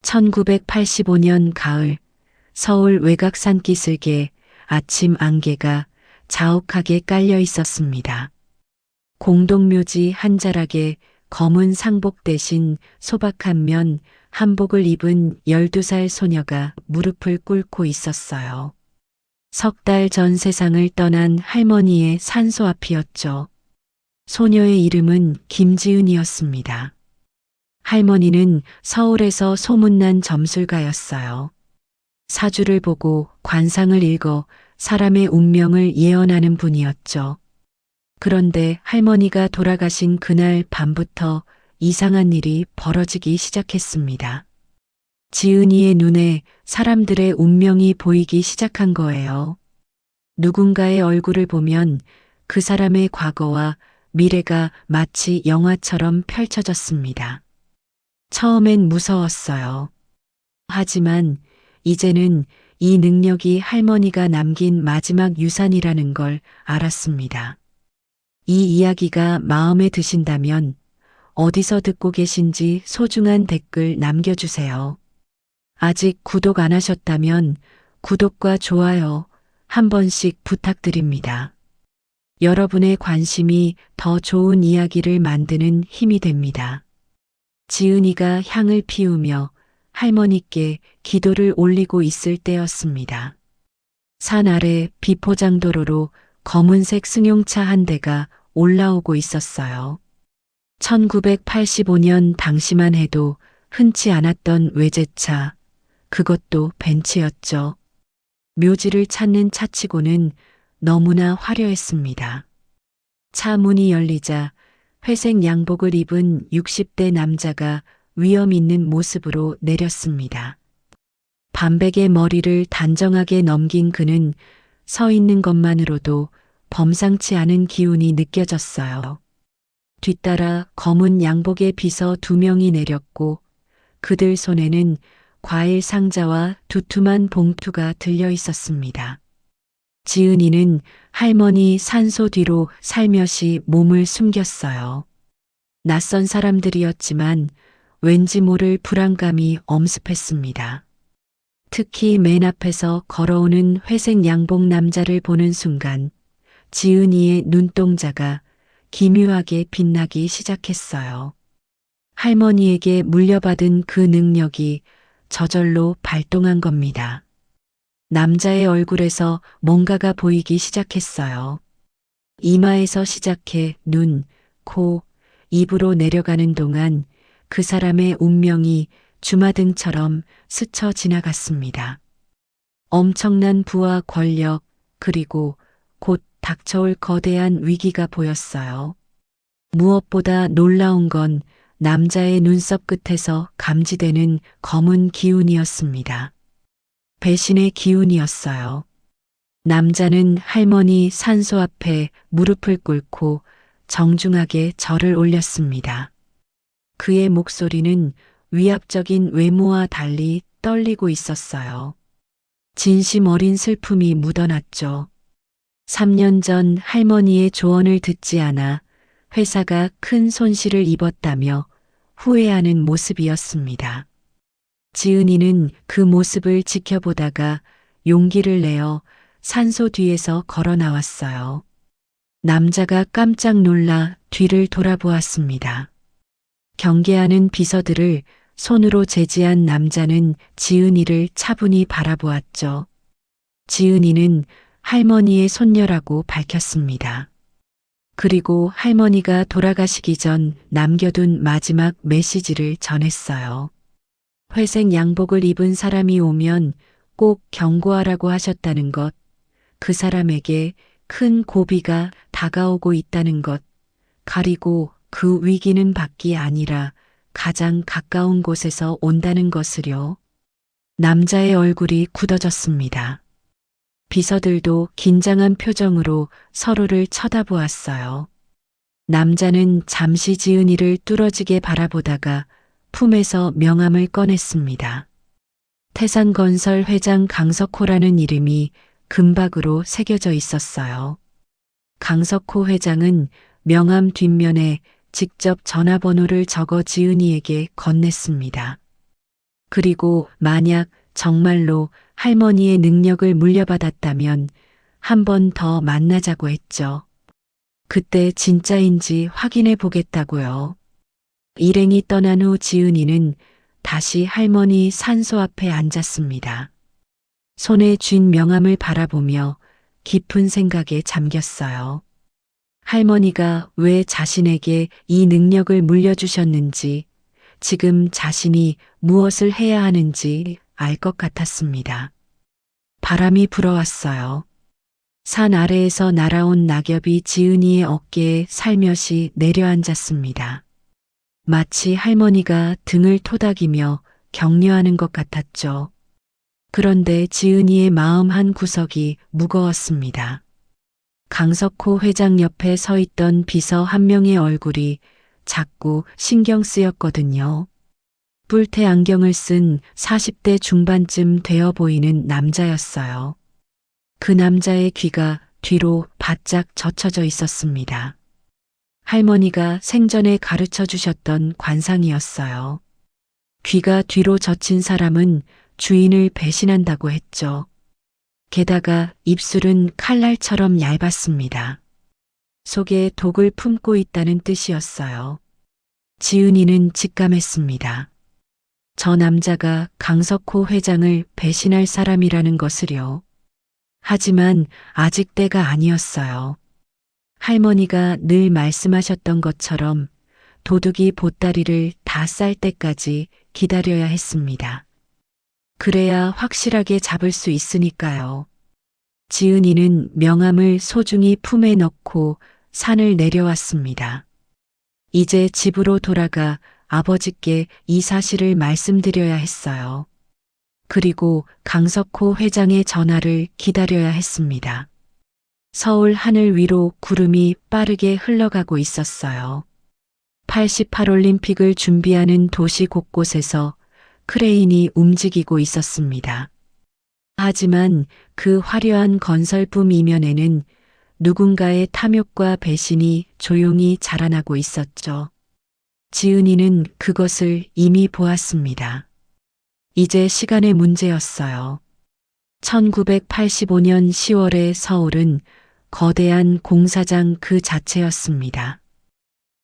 1985년 가을 서울 외곽 산기슭에 아침 안개가 자욱하게 깔려 있었습니다. 공동묘지 한 자락에 검은 상복 대신 소박한 면 한복을 입은 12살 소녀가 무릎을 꿇고 있었어요. 석 달 전 세상을 떠난 할머니의 산소 앞이었죠. 소녀의 이름은 김지은이었습니다. 할머니는 서울에서 소문난 점술가였어요. 사주를 보고 관상을 읽어 사람의 운명을 예언하는 분이었죠. 그런데 할머니가 돌아가신 그날 밤부터 이상한 일이 벌어지기 시작했습니다. 지은이의 눈에 사람들의 운명이 보이기 시작한 거예요. 누군가의 얼굴을 보면 그 사람의 과거와 미래가 마치 영화처럼 펼쳐졌습니다. 처음엔 무서웠어요. 하지만 이제는 이 능력이 할머니가 남긴 마지막 유산이라는 걸 알았습니다. 이 이야기가 마음에 드신다면 어디서 듣고 계신지 소중한 댓글 남겨주세요. 아직 구독 안 하셨다면 구독과 좋아요 한 번씩 부탁드립니다. 여러분의 관심이 더 좋은 이야기를 만드는 힘이 됩니다. 지은이가 향을 피우며 할머니께 기도를 올리고 있을 때였습니다. 산 아래 비포장도로로 검은색 승용차 한 대가 올라오고 있었어요. 1985년 당시만 해도 흔치 않았던 외제차, 그것도 벤츠였죠. 묘지를 찾는 차치고는 너무나 화려했습니다. 차 문이 열리자 회색 양복을 입은 60대 남자가 위험 있는 모습으로 내렸습니다. 반백의 머리를 단정하게 넘긴 그는 서 있는 것만으로도 범상치 않은 기운이 느껴졌어요. 뒤따라 검은 양복의 비서 2명이 내렸고 그들 손에는 과일 상자와 두툼한 봉투가 들려 있었습니다. 지은이는 할머니 산소 뒤로 살며시 몸을 숨겼어요. 낯선 사람들이었지만 왠지 모를 불안감이 엄습했습니다. 특히 맨 앞에서 걸어오는 회색 양복 남자를 보는 순간 지은이의 눈동자가 기묘하게 빛나기 시작했어요. 할머니에게 물려받은 그 능력이 저절로 발동한 겁니다. 남자의 얼굴에서 뭔가가 보이기 시작했어요. 이마에서 시작해 눈, 코, 입으로 내려가는 동안 그 사람의 운명이 주마등처럼 스쳐 지나갔습니다. 엄청난 부와 권력, 그리고 곧 닥쳐올 거대한 위기가 보였어요. 무엇보다 놀라운 건 남자의 눈썹 끝에서 감지되는 검은 기운이었습니다. 배신의 기운이었어요. 남자는 할머니 산소 앞에 무릎을 꿇고 정중하게 절을 올렸습니다. 그의 목소리는 위압적인 외모와 달리 떨리고 있었어요. 진심 어린 슬픔이 묻어났죠. 3년 전 할머니의 조언을 듣지 않아 회사가 큰 손실을 입었다며 후회하는 모습이었습니다. 지은이는 그 모습을 지켜보다가 용기를 내어 산소 뒤에서 걸어 나왔어요. 남자가 깜짝 놀라 뒤를 돌아보았습니다. 경계하는 비서들을 손으로 제지한 남자는 지은이를 차분히 바라보았죠. 지은이는 할머니의 손녀라고 밝혔습니다. 그리고 할머니가 돌아가시기 전 남겨둔 마지막 메시지를 전했어요. 회색 양복을 입은 사람이 오면 꼭 경고하라고 하셨다는 것, 그 사람에게 큰 고비가 다가오고 있다는 것, 가리고 그 위기는 밖이 아니라 가장 가까운 곳에서 온다는 것을요. 남자의 얼굴이 굳어졌습니다. 비서들도 긴장한 표정으로 서로를 쳐다보았어요. 남자는 잠시 지은이를 뚫어지게 바라보다가 품에서 명함을 꺼냈습니다. 태산건설 회장 강석호라는 이름이 금박으로 새겨져 있었어요. 강석호 회장은 명함 뒷면에 직접 전화번호를 적어 지은이에게 건넸습니다. 그리고 만약 정말로 할머니의 능력을 물려받았다면 한 번 더 만나자고 했죠. 그때 진짜인지 확인해 보겠다고요. 일행이 떠난 후 지은이는 다시 할머니 산소 앞에 앉았습니다. 손에 쥔 명함을 바라보며 깊은 생각에 잠겼어요. 할머니가 왜 자신에게 이 능력을 물려주셨는지, 지금 자신이 무엇을 해야 하는지 알 것 같았습니다. 바람이 불어왔어요. 산 아래에서 날아온 낙엽이 지은이의 어깨에 살며시 내려앉았습니다. 마치 할머니가 등을 토닥이며 격려하는 것 같았죠. 그런데 지은이의 마음 한 구석이 무거웠습니다. 강석호 회장 옆에 서 있던 비서 한 명의 얼굴이 자꾸 신경 쓰였거든요. 뿔테 안경을 쓴 40대 중반쯤 되어 보이는 남자였어요. 그 남자의 귀가 뒤로 바짝 젖혀져 있었습니다. 할머니가 생전에 가르쳐 주셨던 관상이었어요. 귀가 뒤로 젖힌 사람은 주인을 배신한다고 했죠. 게다가 입술은 칼날처럼 얇았습니다. 속에 독을 품고 있다는 뜻이었어요. 지은이는 직감했습니다. 저 남자가 강석호 회장을 배신할 사람이라는 것을요. 하지만 아직 때가 아니었어요. 할머니가 늘 말씀하셨던 것처럼 도둑이 보따리를 다 쌀 때까지 기다려야 했습니다. 그래야 확실하게 잡을 수 있으니까요. 지은이는 명함을 소중히 품에 넣고 산을 내려왔습니다. 이제 집으로 돌아가 아버지께 이 사실을 말씀드려야 했어요. 그리고 강석호 회장의 전화를 기다려야 했습니다. 서울 하늘 위로 구름이 빠르게 흘러가고 있었어요. 88올림픽을 준비하는 도시 곳곳에서 크레인이 움직이고 있었습니다. 하지만 그 화려한 건설품 이면에는 누군가의 탐욕과 배신이 조용히 자라나고 있었죠. 지은이는 그것을 이미 보았습니다. 이제 시간의 문제였어요. 1985년 10월의 서울은 거대한 공사장 그 자체였습니다.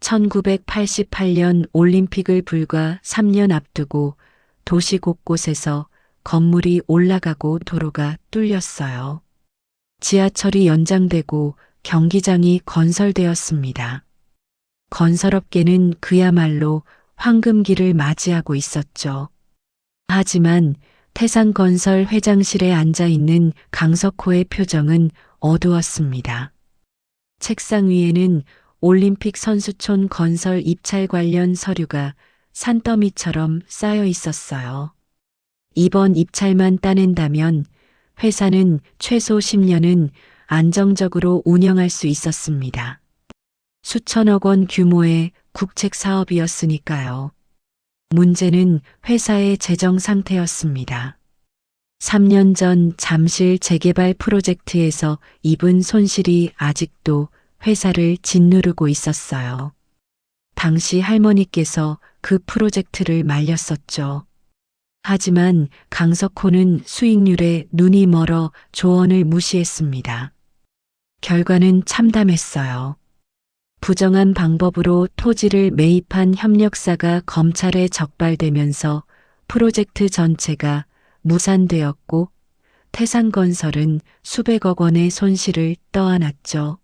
1988년 올림픽을 불과 3년 앞두고 도시 곳곳에서 건물이 올라가고 도로가 뚫렸어요. 지하철이 연장되고 경기장이 건설되었습니다. 건설업계는 그야말로 황금기를 맞이하고 있었죠. 하지만 태산건설 회장실에 앉아 있는 강석호의 표정은 어두웠습니다. 책상 위에는 올림픽 선수촌 건설 입찰 관련 서류가 산더미처럼 쌓여 있었어요. 이번 입찰만 따낸다면 회사는 최소 10년은 안정적으로 운영할 수 있었습니다. 수천억 원 규모의 국책 사업이었으니까요. 문제는 회사의 재정 상태였습니다. 3년 전 잠실 재개발 프로젝트에서 입은 손실이 아직도 회사를 짓누르고 있었어요. 당시 할머니께서 그 프로젝트를 말렸었죠. 하지만 강석호는 수익률에 눈이 멀어 조언을 무시했습니다. 결과는 참담했어요. 부정한 방법으로 토지를 매입한 협력사가 검찰에 적발되면서 프로젝트 전체가 무산되었고 태산건설은 수백억 원의 손실을 떠안았죠.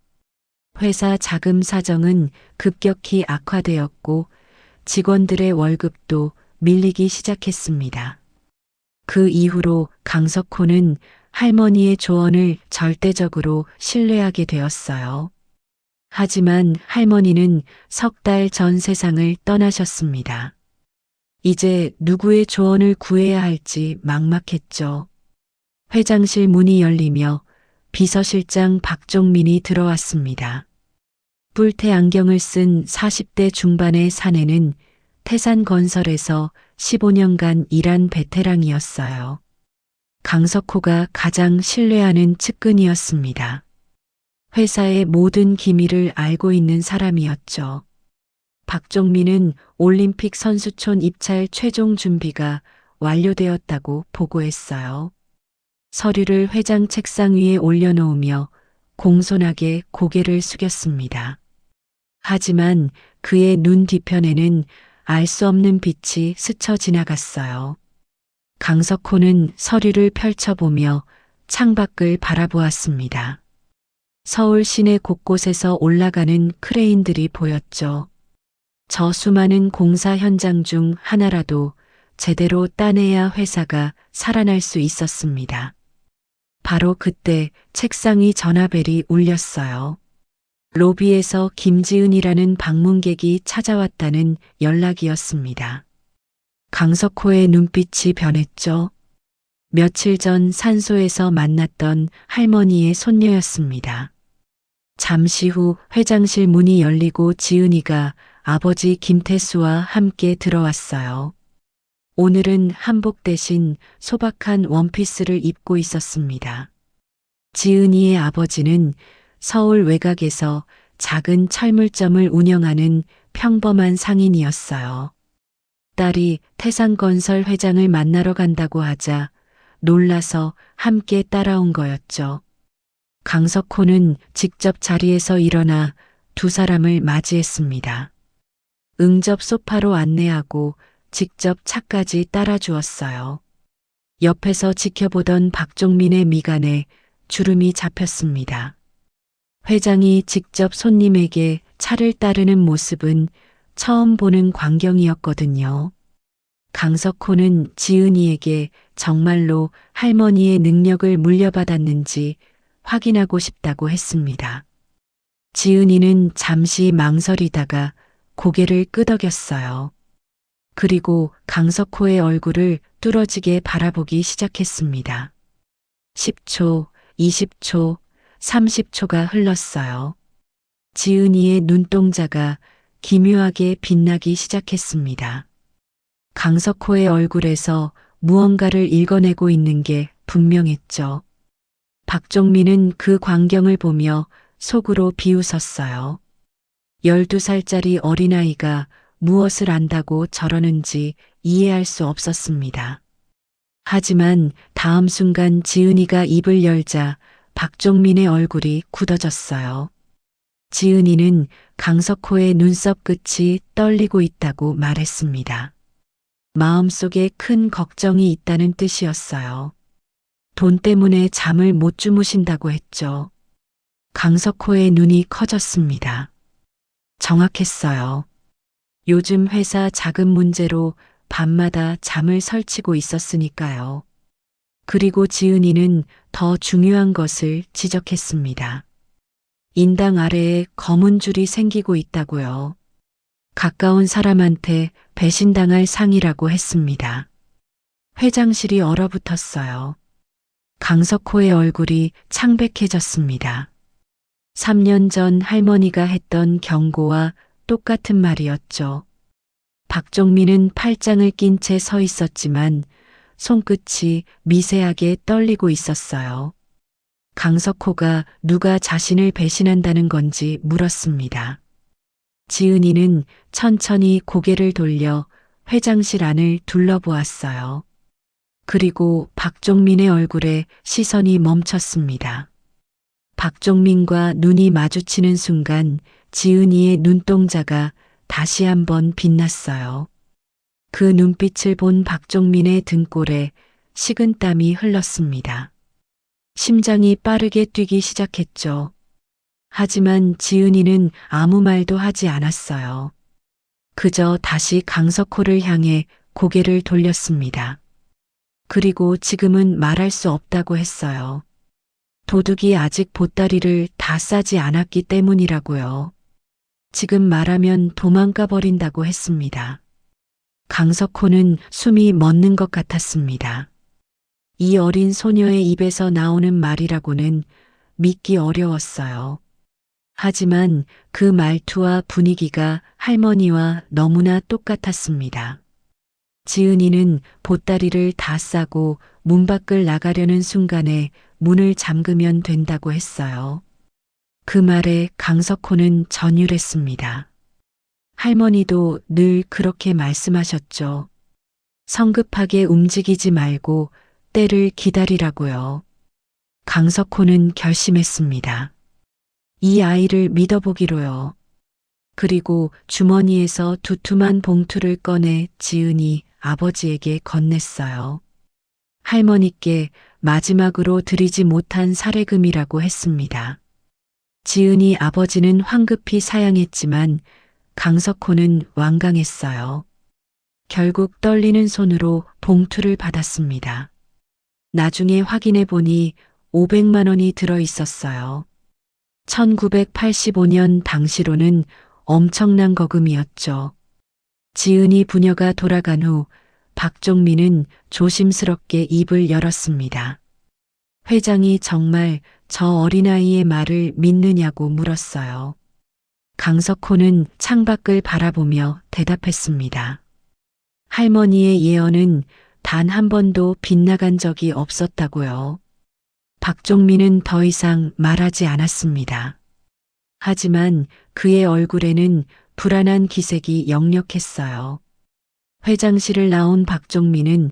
회사 자금 사정은 급격히 악화되었고 직원들의 월급도 밀리기 시작했습니다. 그 이후로 강석호는 할머니의 조언을 절대적으로 신뢰하게 되었어요. 하지만 할머니는 석 달 전 세상을 떠나셨습니다. 이제 누구의 조언을 구해야 할지 막막했죠. 회장실 문이 열리며 비서실장 박종민이 들어왔습니다. 뿔테 안경을 쓴 40대 중반의 사내는 태산건설에서 15년간 일한 베테랑이었어요. 강석호가 가장 신뢰하는 측근이었습니다. 회사의 모든 기밀을 알고 있는 사람이었죠. 박종민은 올림픽 선수촌 입찰 최종 준비가 완료되었다고 보고했어요. 서류를 회장 책상 위에 올려놓으며 공손하게 고개를 숙였습니다. 하지만 그의 눈 뒤편에는 알 수 없는 빛이 스쳐 지나갔어요. 강석호는 서류를 펼쳐보며 창밖을 바라보았습니다. 서울 시내 곳곳에서 올라가는 크레인들이 보였죠. 저 수많은 공사 현장 중 하나라도 제대로 따내야 회사가 살아날 수 있었습니다. 바로 그때 책상이 전화벨이 울렸어요. 로비에서 김지은이라는 방문객이 찾아왔다는 연락이었습니다. 강석호의 눈빛이 변했죠. 며칠 전 산소에서 만났던 할머니의 손녀였습니다. 잠시 후 회장실 문이 열리고 지은이가 아버지 김태수와 함께 들어왔어요. 오늘은 한복 대신 소박한 원피스를 입고 있었습니다. 지은이의 아버지는 서울 외곽에서 작은 철물점을 운영하는 평범한 상인이었어요. 딸이 태산건설 회장을 만나러 간다고 하자 놀라서 함께 따라온 거였죠. 강석호는 직접 자리에서 일어나 두 사람을 맞이했습니다. 응접 소파로 안내하고 직접 차까지 따라주었어요. 옆에서 지켜보던 박종민의 미간에 주름이 잡혔습니다. 회장이 직접 손님에게 차를 따르는 모습은 처음 보는 광경이었거든요. 강석호는 지은이에게 정말로 할머니의 능력을 물려받았는지 확인하고 싶다고 했습니다. 지은이는 잠시 망설이다가 고개를 끄덕였어요. 그리고 강석호의 얼굴을 뚫어지게 바라보기 시작했습니다. 10초, 20초, 30초가 흘렀어요. 지은이의 눈동자가 기묘하게 빛나기 시작했습니다. 강석호의 얼굴에서 무언가를 읽어내고 있는 게 분명했죠. 박종민은 그 광경을 보며 속으로 비웃었어요. 12살짜리 어린아이가 무엇을 안다고 저러는지 이해할 수 없었습니다. 하지만 다음 순간 지은이가 입을 열자 박종민의 얼굴이 굳어졌어요. 지은이는 강석호의 눈썹 끝이 떨리고 있다고 말했습니다. 마음속에 큰 걱정이 있다는 뜻이었어요. 돈 때문에 잠을 못 주무신다고 했죠. 강석호의 눈이 커졌습니다. 정확했어요. 요즘 회사 자금 문제로 밤마다 잠을 설치고 있었으니까요. 그리고 지은이는 더 중요한 것을 지적했습니다. 인당 아래에 검은 줄이 생기고 있다고요. 가까운 사람한테 배신당할 상이라고 했습니다. 회장실이 얼어붙었어요. 강석호의 얼굴이 창백해졌습니다. 3년 전 할머니가 했던 경고와 똑같은 말이었죠. 박종민은 팔짱을 낀 채 서 있었지만 손끝이 미세하게 떨리고 있었어요. 강석호가 누가 자신을 배신한다는 건지 물었습니다. 지은이는 천천히 고개를 돌려 회장실 안을 둘러보았어요. 그리고 박종민의 얼굴에 시선이 멈췄습니다. 박종민과 눈이 마주치는 순간 지은이의 눈동자가 다시 한번 빛났어요. 그 눈빛을 본 박종민의 등골에 식은땀이 흘렀습니다. 심장이 빠르게 뛰기 시작했죠. 하지만 지은이는 아무 말도 하지 않았어요. 그저 다시 강석호를 향해 고개를 돌렸습니다. 그리고 지금은 말할 수 없다고 했어요. 도둑이 아직 보따리를 다 싸지 않았기 때문이라고요. 지금 말하면 도망가 버린다고 했습니다. 강석호는 숨이 멎는 것 같았습니다. 이 어린 소녀의 입에서 나오는 말이라고는 믿기 어려웠어요. 하지만 그 말투와 분위기가 할머니와 너무나 똑같았습니다. 지은이는 보따리를 다 싸고 문 밖을 나가려는 순간에 문을 잠그면 된다고 했어요. 그 말에 강석호는 전율했습니다. 할머니도 늘 그렇게 말씀하셨죠. 성급하게 움직이지 말고 때를 기다리라고요. 강석호는 결심했습니다. 이 아이를 믿어보기로요. 그리고 주머니에서 두툼한 봉투를 꺼내 지은이 아버지에게 건넸어요. 할머니께 마지막으로 드리지 못한 사례금이라고 했습니다. 지은이 아버지는 황급히 사양했지만 강석호는 완강했어요. 결국 떨리는 손으로 봉투를 받았습니다. 나중에 확인해 보니 500만 원이 들어 있었어요. 1985년 당시로는 엄청난 거금이었죠. 지은이 부녀가 돌아간 후 박종민은 조심스럽게 입을 열었습니다. 회장이 정말 저 어린아이의 말을 믿느냐고 물었어요. 강석호는 창밖을 바라보며 대답했습니다. 할머니의 예언은 단 한 번도 빗나간 적이 없었다고요. 박종민은 더 이상 말하지 않았습니다. 하지만 그의 얼굴에는 불안한 기색이 역력했어요. 회장실을 나온 박종민은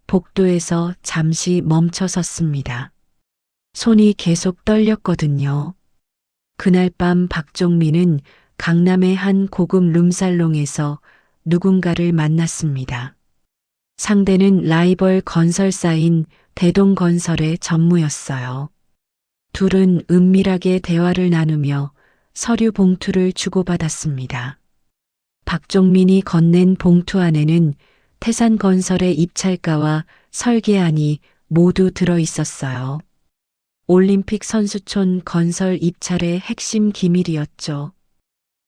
복도에서 잠시 멈춰 섰습니다. 손이 계속 떨렸거든요. 그날 밤 박종민은 강남의 한 고급 룸살롱에서 누군가를 만났습니다. 상대는 라이벌 건설사인 대동건설의 전무였어요. 둘은 은밀하게 대화를 나누며 서류 봉투를 주고받았습니다. 박종민이 건넨 봉투 안에는 태산건설의 입찰가와 설계안이 모두 들어 있었어요. 올림픽 선수촌 건설 입찰의 핵심 기밀이었죠.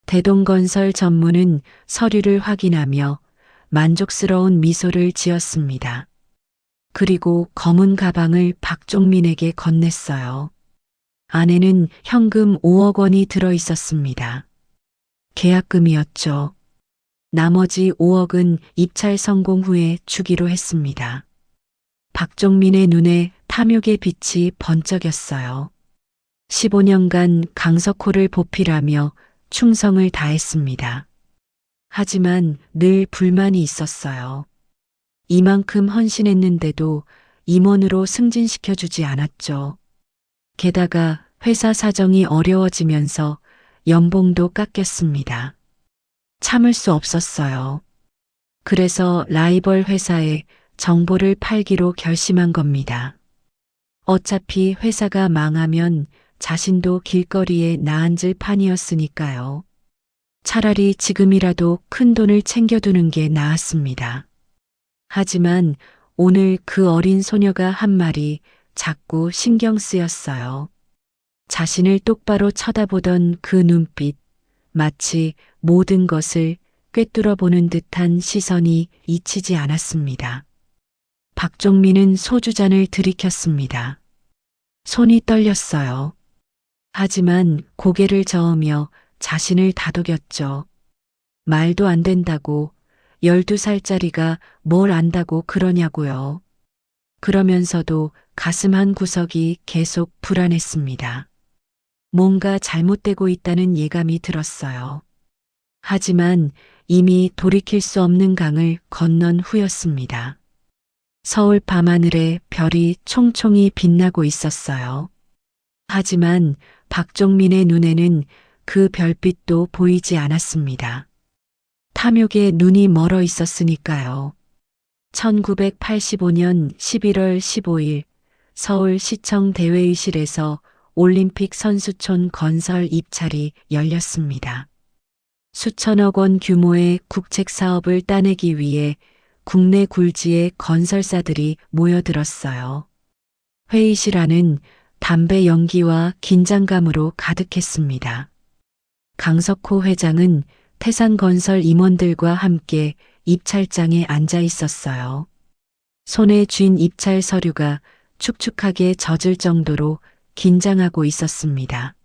대동건설 전무는 서류를 확인하며 만족스러운 미소를 지었습니다. 그리고 검은 가방을 박종민에게 건넸어요. 안에는 현금 5억 원이 들어 있었습니다. 계약금이었죠. 나머지 5억은 입찰 성공 후에 주기로 했습니다. 박종민의 눈에 탐욕의 빛이 번쩍였어요. 15년간 강석호를 보필하며 충성을 다했습니다. 하지만 늘 불만이 있었어요. 이만큼 헌신했는데도 임원으로 승진시켜주지 않았죠. 게다가 회사 사정이 어려워지면서 연봉도 깎였습니다. 참을 수 없었어요. 그래서 라이벌 회사에 정보를 팔기로 결심한 겁니다. 어차피 회사가 망하면 자신도 길거리에 나앉을 판이었으니까요. 차라리 지금이라도 큰 돈을 챙겨두는 게 나았습니다. 하지만 오늘 그 어린 소녀가 한 말이 자꾸 신경 쓰였어요. 자신을 똑바로 쳐다보던 그 눈빛, 마치 모든 것을 꿰뚫어 보는 듯한 시선이 잊히지 않았습니다. 박종민은 소주잔을 들이켰습니다. 손이 떨렸어요. 하지만 고개를 저으며 자신을 다독였죠. 말도 안 된다고, 12살짜리가 뭘 안다고 그러냐고요. 그러면서도 가슴 한 구석이 계속 불안했습니다. 뭔가 잘못되고 있다는 예감이 들었어요. 하지만 이미 돌이킬 수 없는 강을 건넌 후였습니다. 서울 밤하늘에 별이 총총히 빛나고 있었어요. 하지만 박종민의 눈에는 그 별빛도 보이지 않았습니다. 탐욕에 눈이 멀어 있었으니까요. 1985년 11월 15일 서울시청 대회의실에서 올림픽 선수촌 건설 입찰이 열렸습니다. 수천억 원 규모의 국책 사업을 따내기 위해 국내 굴지의 건설사들이 모여들었어요. 회의실 안은 담배 연기와 긴장감으로 가득했습니다. 강석호 회장은 태산건설 임원들과 함께 입찰장에 앉아 있었어요. 손에 쥔 입찰 서류가 축축하게 젖을 정도로 긴장하고 있었습니다.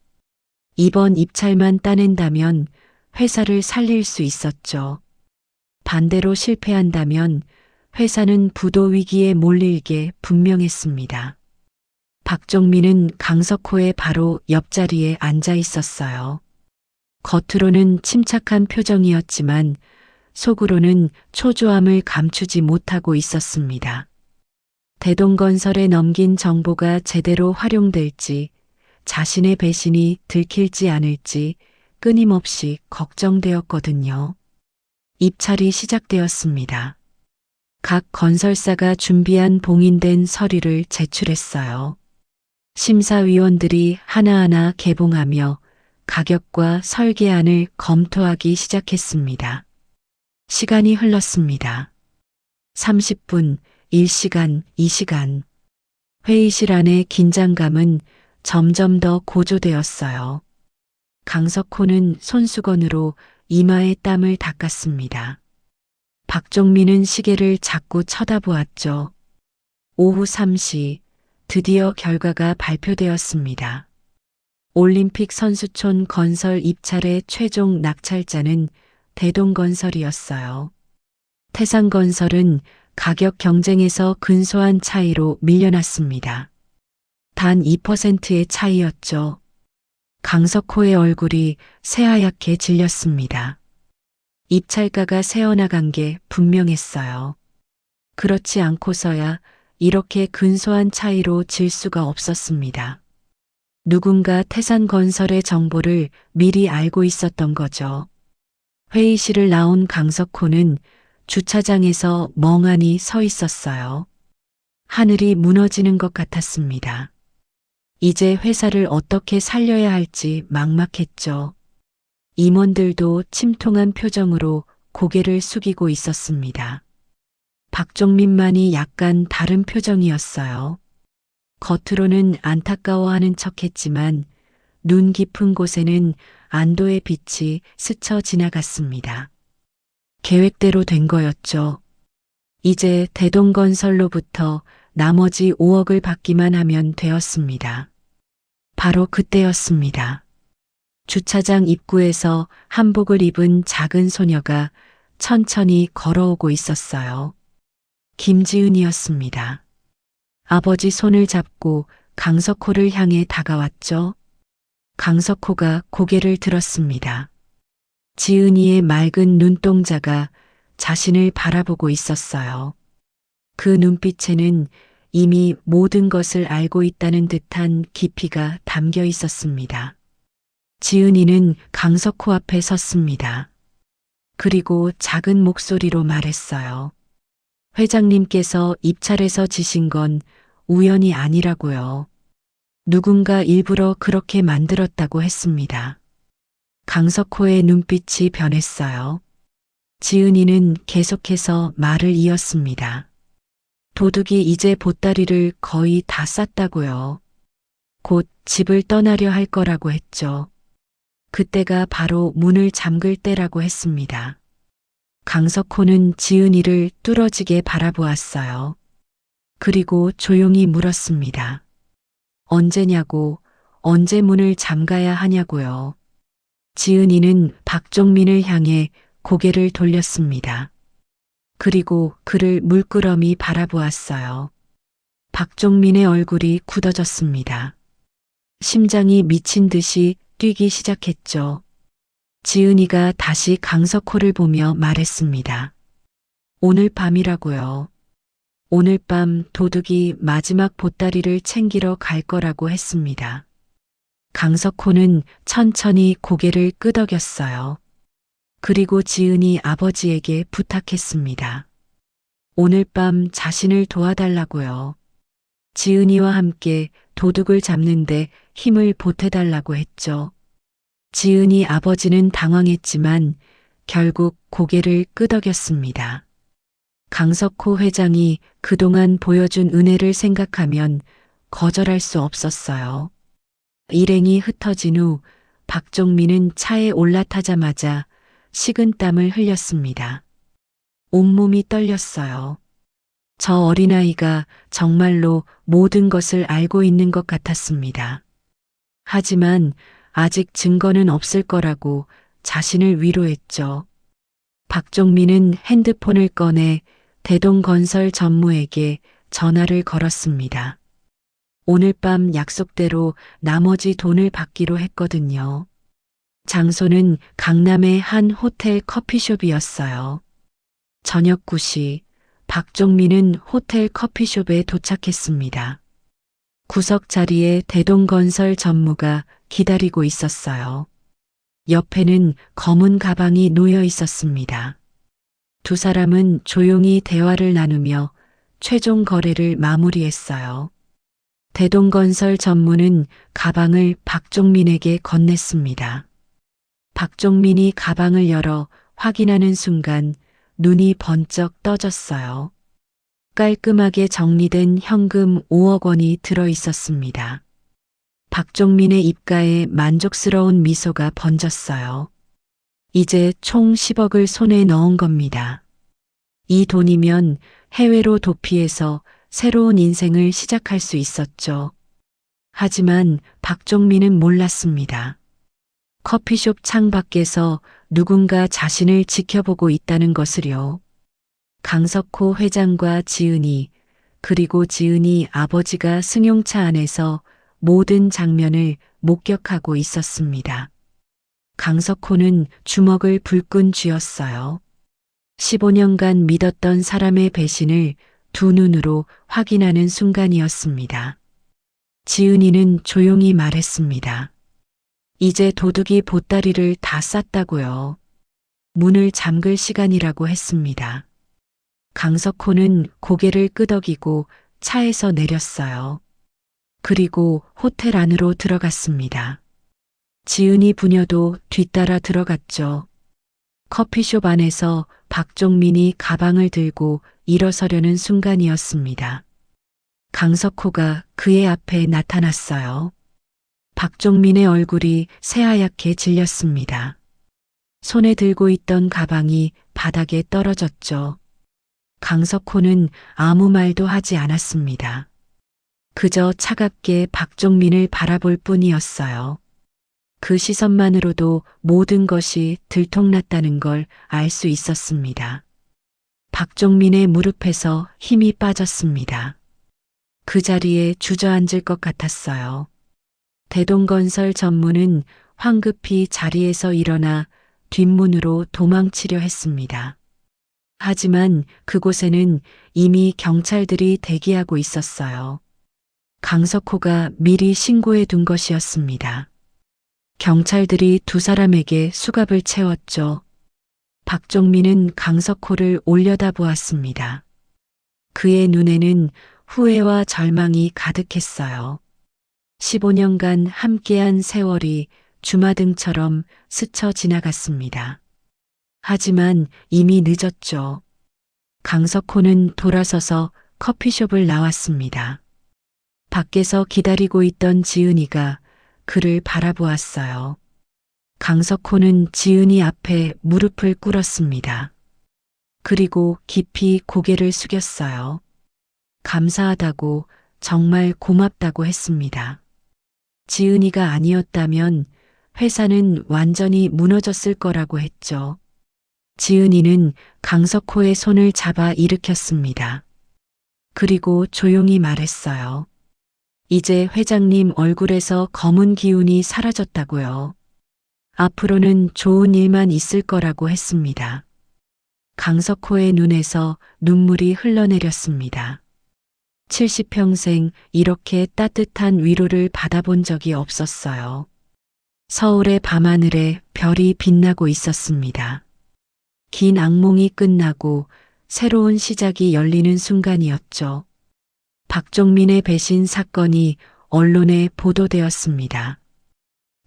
이번 입찰만 따낸다면 회사를 살릴 수 있었죠. 반대로 실패한다면 회사는 부도 위기에 몰릴 게 분명했습니다. 박종민은 강석호의 바로 옆자리에 앉아 있었어요. 겉으로는 침착한 표정이었지만 속으로는 초조함을 감추지 못하고 있었습니다. 대동건설에 넘긴 정보가 제대로 활용될지, 자신의 배신이 들킬지 않을지 끊임없이 걱정되었거든요. 입찰이 시작되었습니다. 각 건설사가 준비한 봉인된 서류를 제출했어요. 심사위원들이 하나하나 개봉하며 가격과 설계안을 검토하기 시작했습니다. 시간이 흘렀습니다. 30분, 1시간, 2시간. 회의실 안의 긴장감은 점점 더 고조되었어요. 강석호는 손수건으로 이마에 땀을 닦았습니다. 박종민은 시계를 자꾸 쳐다보았죠. 오후 3시, 드디어 결과가 발표되었습니다. 올림픽 선수촌 건설 입찰의 최종 낙찰자는 대동건설이었어요. 태산건설은 가격 경쟁에서 근소한 차이로 밀려났습니다. 단 2%의 차이였죠. 강석호의 얼굴이 새하얗게 질렸습니다. 입찰가가 새어나간 게 분명했어요. 그렇지 않고서야 이렇게 근소한 차이로 질 수가 없었습니다. 누군가 태산건설의 정보를 미리 알고 있었던 거죠. 회의실을 나온 강석호는 주차장에서 멍하니 서 있었어요. 하늘이 무너지는 것 같았습니다. 이제 회사를 어떻게 살려야 할지 막막했죠. 임원들도 침통한 표정으로 고개를 숙이고 있었습니다. 박종민만이 약간 다른 표정이었어요. 겉으로는 안타까워하는 척했지만 눈 깊은 곳에는 안도의 빛이 스쳐 지나갔습니다. 계획대로 된 거였죠. 이제 대동건설로부터 나머지 5억을 받기만 하면 되었습니다. 바로 그때였습니다. 주차장 입구에서 한복을 입은 작은 소녀가 천천히 걸어오고 있었어요. 김지은이었습니다. 아버지 손을 잡고 강석호를 향해 다가왔죠. 강석호가 고개를 들었습니다. 지은이의 맑은 눈동자가 자신을 바라보고 있었어요. 그 눈빛에는 이미 모든 것을 알고 있다는 듯한 깊이가 담겨 있었습니다. 지은이는 강석호 앞에 섰습니다. 그리고 작은 목소리로 말했어요. 회장님께서 입찰에서 지신 건 우연이 아니라고요. 누군가 일부러 그렇게 만들었다고 했습니다. 강석호의 눈빛이 변했어요. 지은이는 계속해서 말을 이었습니다. 도둑이 이제 보따리를 거의 다 쌌다고요. 곧 집을 떠나려 할 거라고 했죠. 그때가 바로 문을 잠글 때라고 했습니다. 강석호는 지은이를 뚫어지게 바라보았어요. 그리고 조용히 물었습니다. 언제냐고, 언제 문을 잠가야 하냐고요. 지은이는 박종민을 향해 고개를 돌렸습니다. 그리고 그를 물끄러미 바라보았어요. 박종민의 얼굴이 굳어졌습니다. 심장이 미친 듯이 뛰기 시작했죠. 지은이가 다시 강석호를 보며 말했습니다. 오늘 밤이라고요. 오늘 밤 도둑이 마지막 보따리를 챙기러 갈 거라고 했습니다. 강석호는 천천히 고개를 끄덕였어요. 그리고 지은이 아버지에게 부탁했습니다. 오늘 밤 자신을 도와달라고요. 지은이와 함께 도둑을 잡는데 힘을 보태달라고 했죠. 지은이 아버지는 당황했지만 결국 고개를 끄덕였습니다. 강석호 회장이 그동안 보여준 은혜를 생각하면 거절할 수 없었어요. 일행이 흩어진 후 박종민은 차에 올라타자마자 식은땀을 흘렸습니다. 온몸이 떨렸어요. 저 어린아이가 정말로 모든 것을 알고 있는 것 같았습니다. 하지만 아직 증거는 없을 거라고 자신을 위로했죠. 박종민은 핸드폰을 꺼내 대동건설 전무에게 전화를 걸었습니다. 오늘 밤 약속대로 나머지 돈을 받기로 했거든요. 장소는 강남의 한 호텔 커피숍이었어요. 저녁 9시 박종민은 호텔 커피숍에 도착했습니다. 구석 자리에 대동건설 전무가 기다리고 있었어요. 옆에는 검은 가방이 놓여 있었습니다. 두 사람은 조용히 대화를 나누며 최종 거래를 마무리했어요. 대동건설 전무는 가방을 박종민에게 건넸습니다. 박종민이 가방을 열어 확인하는 순간 눈이 번쩍 떠졌어요. 깔끔하게 정리된 현금 5억 원이 들어 있었습니다. 박종민의 입가에 만족스러운 미소가 번졌어요. 이제 총 10억을 손에 넣은 겁니다. 이 돈이면 해외로 도피해서 새로운 인생을 시작할 수 있었죠. 하지만 박종민은 몰랐습니다. 커피숍 창 밖에서 누군가 자신을 지켜보고 있다는 것을요. 강석호 회장과 지은이, 그리고 지은이 아버지가 승용차 안에서 모든 장면을 목격하고 있었습니다. 강석호는 주먹을 불끈 쥐었어요. 15년간 믿었던 사람의 배신을 두 눈으로 확인하는 순간이었습니다. 지은이는 조용히 말했습니다. 이제 도둑이 보따리를 다 쌌다고요. 문을 잠글 시간이라고 했습니다. 강석호는 고개를 끄덕이고 차에서 내렸어요. 그리고 호텔 안으로 들어갔습니다. 지은이 부녀도 뒤따라 들어갔죠. 커피숍 안에서 박종민이 가방을 들고 일어서려는 순간이었습니다. 강석호가 그의 앞에 나타났어요. 박종민의 얼굴이 새하얗게 질렸습니다. 손에 들고 있던 가방이 바닥에 떨어졌죠. 강석호는 아무 말도 하지 않았습니다. 그저 차갑게 박종민을 바라볼 뿐이었어요. 그 시선만으로도 모든 것이 들통났다는 걸 알 수 있었습니다. 박종민의 무릎에서 힘이 빠졌습니다. 그 자리에 주저앉을 것 같았어요. 대동건설 전무는 황급히 자리에서 일어나 뒷문으로 도망치려 했습니다. 하지만 그곳에는 이미 경찰들이 대기하고 있었어요. 강석호가 미리 신고해 둔 것이었습니다. 경찰들이 두 사람에게 수갑을 채웠죠. 박종민은 강석호를 올려다보았습니다. 그의 눈에는 후회와 절망이 가득했어요. 15년간 함께한 세월이 주마등처럼 스쳐 지나갔습니다. 하지만 이미 늦었죠. 강석호는 돌아서서 커피숍을 나왔습니다. 밖에서 기다리고 있던 지은이가 그를 바라보았어요. 강석호는 지은이 앞에 무릎을 꿇었습니다. 그리고 깊이 고개를 숙였어요. 감사하다고, 정말 고맙다고 했습니다. 지은이가 아니었다면 회사는 완전히 무너졌을 거라고 했죠. 지은이는 강석호의 손을 잡아 일으켰습니다. 그리고 조용히 말했어요. 이제 회장님 얼굴에서 검은 기운이 사라졌다고요. 앞으로는 좋은 일만 있을 거라고 했습니다. 강석호의 눈에서 눈물이 흘러내렸습니다. 70평생 이렇게 따뜻한 위로를 받아본 적이 없었어요. 서울의 밤하늘에 별이 빛나고 있었습니다. 긴 악몽이 끝나고 새로운 시작이 열리는 순간이었죠. 박종민의 배신 사건이 언론에 보도되었습니다.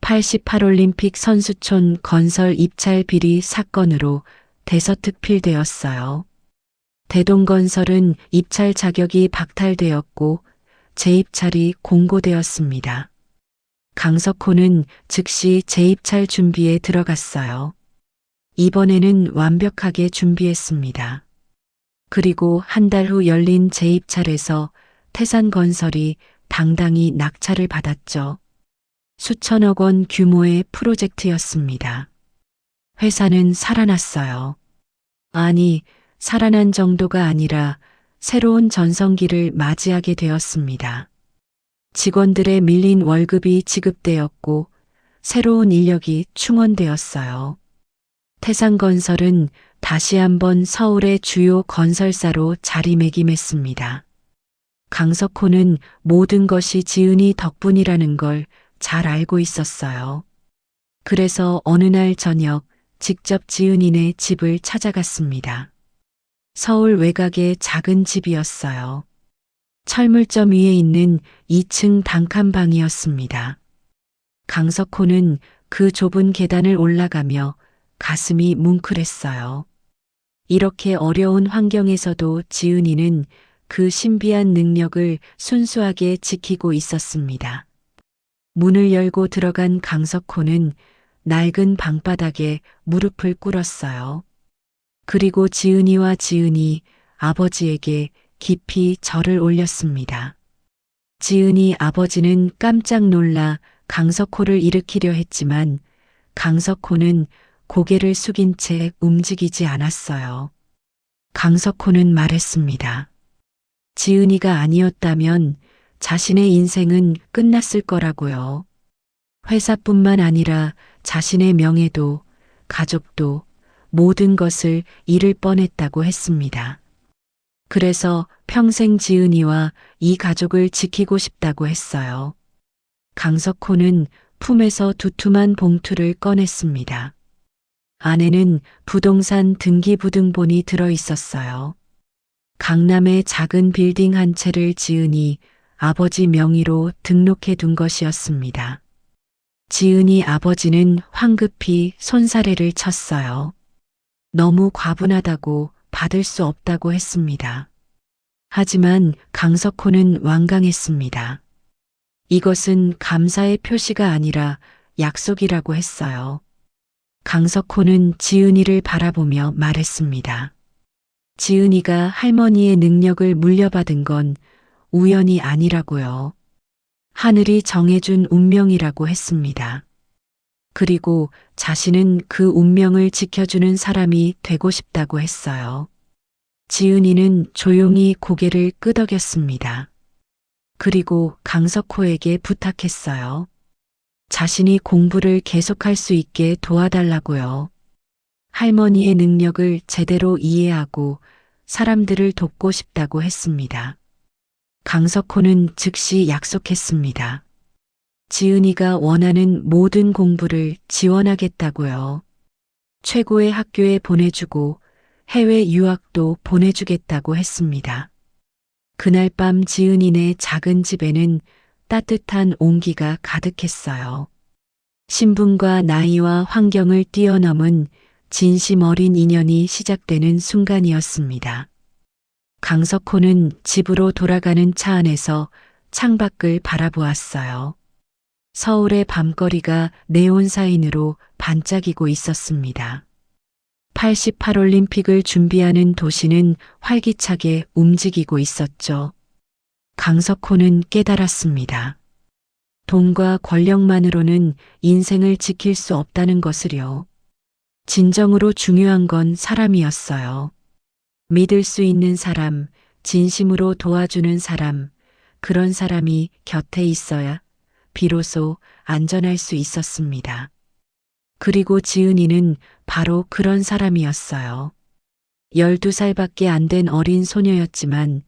88올림픽 선수촌 건설 입찰 비리 사건으로 대서특필되었어요. 대동건설은 입찰 자격이 박탈되었고 재입찰이 공고되었습니다. 강석호는 즉시 재입찰 준비에 들어갔어요. 이번에는 완벽하게 준비했습니다. 그리고 한 달 후 열린 재입찰에서 태산건설이 당당히 낙찰을 받았죠. 수천억 원 규모의 프로젝트였습니다. 회사는 살아났어요. 아니, 살아난 정도가 아니라 새로운 전성기를 맞이하게 되었습니다. 직원들의 밀린 월급이 지급되었고 새로운 인력이 충원되었어요. 태산건설은 다시 한번 서울의 주요 건설사로 자리매김했습니다. 강석호는 모든 것이 지은이 덕분이라는 걸 잘 알고 있었어요. 그래서 어느 날 저녁 직접 지은이네 집을 찾아갔습니다. 서울 외곽의 작은 집이었어요. 철물점 위에 있는 2층 단칸방이었습니다. 강석호는 그 좁은 계단을 올라가며 가슴이 뭉클했어요. 이렇게 어려운 환경에서도 지은이는 그 신비한 능력을 순수하게 지키고 있었습니다. 문을 열고 들어간 강석호는 낡은 방바닥에 무릎을 꿇었어요. 그리고 지은이 아버지에게 깊이 절을 올렸습니다. 지은이 아버지는 깜짝 놀라 강석호를 일으키려 했지만 강석호는 고개를 숙인 채 움직이지 않았어요. 강석호는 말했습니다. 지은이가 아니었다면 자신의 인생은 끝났을 거라고요. 회사뿐만 아니라 자신의 명예도, 가족도, 모든 것을 잃을 뻔했다고 했습니다. 그래서 평생 지은이와 이 가족을 지키고 싶다고 했어요. 강석호는 품에서 두툼한 봉투를 꺼냈습니다. 안에는 부동산 등기부등본이 들어 있었어요. 강남의 작은 빌딩 한 채를 지은이 아버지 명의로 등록해 둔 것이었습니다. 지은이 아버지는 황급히 손사래를 쳤어요. 너무 과분하다고 받을 수 없다고 했습니다. 하지만 강석호는 완강했습니다. 이것은 감사의 표시가 아니라 약속이라고 했어요. 강석호는 지은이를 바라보며 말했습니다. 지은이가 할머니의 능력을 물려받은 건 우연이 아니라고요. 하늘이 정해준 운명이라고 했습니다. 그리고 자신은 그 운명을 지켜주는 사람이 되고 싶다고 했어요. 지은이는 조용히 고개를 끄덕였습니다. 그리고 강석호에게 부탁했어요. 자신이 공부를 계속할 수 있게 도와달라고요. 할머니의 능력을 제대로 이해하고 사람들을 돕고 싶다고 했습니다. 강석호는 즉시 약속했습니다. 지은이가 원하는 모든 공부를 지원하겠다고요. 최고의 학교에 보내주고 해외 유학도 보내주겠다고 했습니다. 그날 밤 지은이네 작은 집에는 따뜻한 온기가 가득했어요. 신분과 나이와 환경을 뛰어넘은 진심 어린 인연이 시작되는 순간이었습니다. 강석호는 집으로 돌아가는 차 안에서 창밖을 바라보았어요. 서울의 밤거리가 네온 사인으로 반짝이고 있었습니다. 88올림픽을 준비하는 도시는 활기차게 움직이고 있었죠. 강석호는 깨달았습니다. 돈과 권력만으로는 인생을 지킬 수 없다는 것을요. 진정으로 중요한 건 사람이었어요. 믿을 수 있는 사람, 진심으로 도와주는 사람, 그런 사람이 곁에 있어야 비로소 안전할 수 있었습니다. 그리고 지은이는 바로 그런 사람이었어요. 12살밖에 안 된 어린 소녀였지만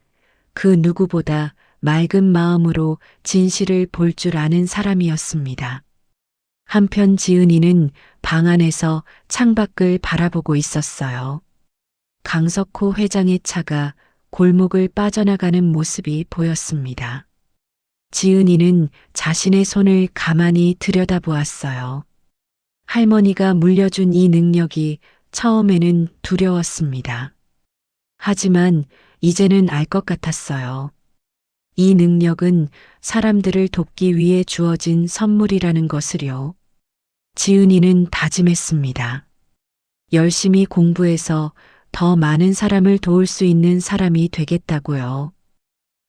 그 누구보다 맑은 마음으로 진실을 볼 줄 아는 사람이었습니다. 한편 지은이는 방 안에서 창밖을 바라보고 있었어요. 강석호 회장의 차가 골목을 빠져나가는 모습이 보였습니다. 지은이는 자신의 손을 가만히 들여다보았어요. 할머니가 물려준 이 능력이 처음에는 두려웠습니다. 하지만 이제는 알 것 같았어요. 이 능력은 사람들을 돕기 위해 주어진 선물이라는 것을요. 지은이는 다짐했습니다. 열심히 공부해서 더 많은 사람을 도울 수 있는 사람이 되겠다고요.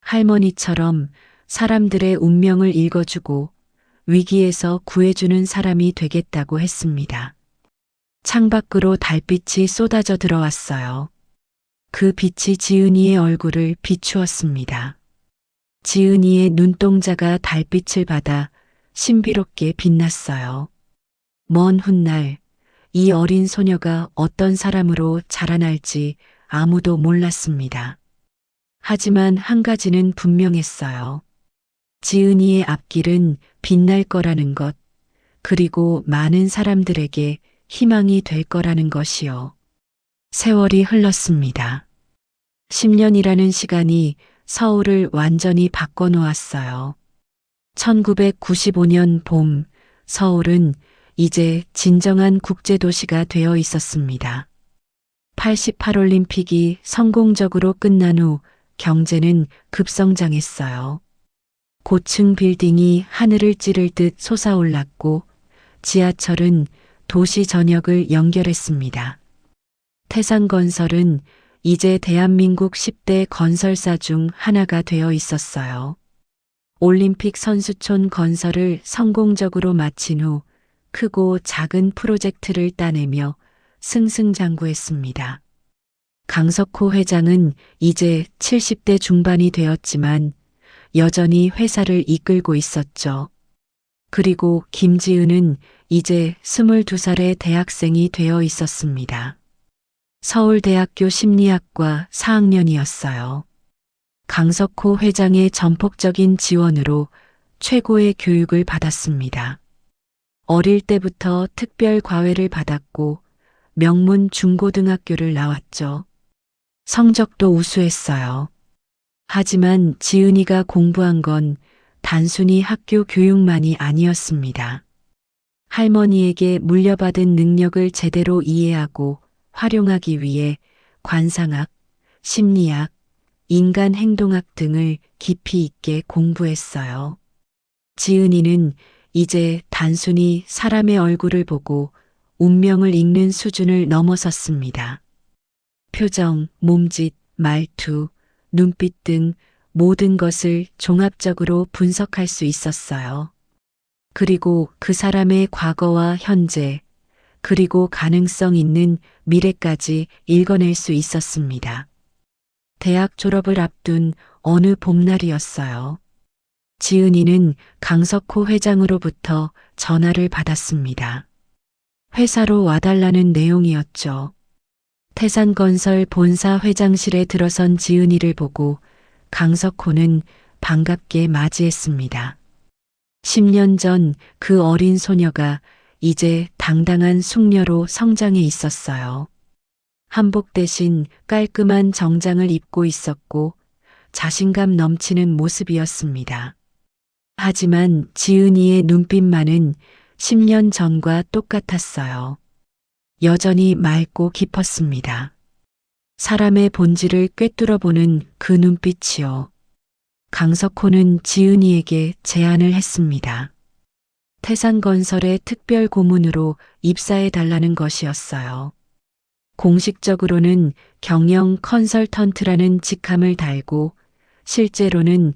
할머니처럼 사람들의 운명을 읽어주고 위기에서 구해주는 사람이 되겠다고 했습니다. 창밖으로 달빛이 쏟아져 들어왔어요. 그 빛이 지은이의 얼굴을 비추었습니다. 지은이의 눈동자가 달빛을 받아 신비롭게 빛났어요. 먼 훗날 이 어린 소녀가 어떤 사람으로 자라날지 아무도 몰랐습니다. 하지만 한 가지는 분명했어요. 지은이의 앞길은 빛날 거라는 것, 그리고 많은 사람들에게 희망이 될 거라는 것이요. 세월이 흘렀습니다. 10년이라는 시간이 서울을 완전히 바꿔놓았어요. 1995년 봄, 서울은 이제 진정한 국제도시가 되어 있었습니다. 88올림픽이 성공적으로 끝난 후 경제는 급성장했어요. 고층 빌딩이 하늘을 찌를 듯 솟아올랐고 지하철은 도시 전역을 연결했습니다. 태산건설은 이제 대한민국 10대 건설사 중 하나가 되어 있었어요. 올림픽 선수촌 건설을 성공적으로 마친 후 크고 작은 프로젝트를 따내며 승승장구했습니다. 강석호 회장은 이제 70대 중반이 되었지만 여전히 회사를 이끌고 있었죠. 그리고 김지은은 이제 22살의 대학생이 되어 있었습니다. 서울대학교 심리학과 4학년이었어요. 강석호 회장의 전폭적인 지원으로 최고의 교육을 받았습니다. 어릴 때부터 특별 과외를 받았고 명문 중고등학교를 나왔죠. 성적도 우수했어요. 하지만 지은이가 공부한 건 단순히 학교 교육만이 아니었습니다. 할머니에게 물려받은 능력을 제대로 이해하고 활용하기 위해 관상학, 심리학, 인간 행동학 등을 깊이 있게 공부했어요. 지은이는 이제 단순히 사람의 얼굴을 보고 운명을 읽는 수준을 넘어섰습니다. 표정, 몸짓, 말투, 눈빛 등 모든 것을 종합적으로 분석할 수 있었어요. 그리고 그 사람의 과거와 현재, 그리고 가능성 있는 미래까지 읽어낼 수 있었습니다. 대학 졸업을 앞둔 어느 봄날이었어요. 지은이는 강석호 회장으로부터 전화를 받았습니다. 회사로 와달라는 내용이었죠. 태산건설 본사 회장실에 들어선 지은이를 보고 강석호는 반갑게 맞이했습니다. 10년 전 그 어린 소녀가 이제 당당한 숙녀로 성장해 있었어요. 한복 대신 깔끔한 정장을 입고 있었고 자신감 넘치는 모습이었습니다. 하지만 지은이의 눈빛만은 10년 전과 똑같았어요. 여전히 맑고 깊었습니다. 사람의 본질을 꿰뚫어보는 그 눈빛이요. 강석호는 지은이에게 제안을 했습니다. 태산건설의 특별 고문으로 입사해 달라는 것이었어요. 공식적으로는 경영 컨설턴트라는 직함을 달고 실제로는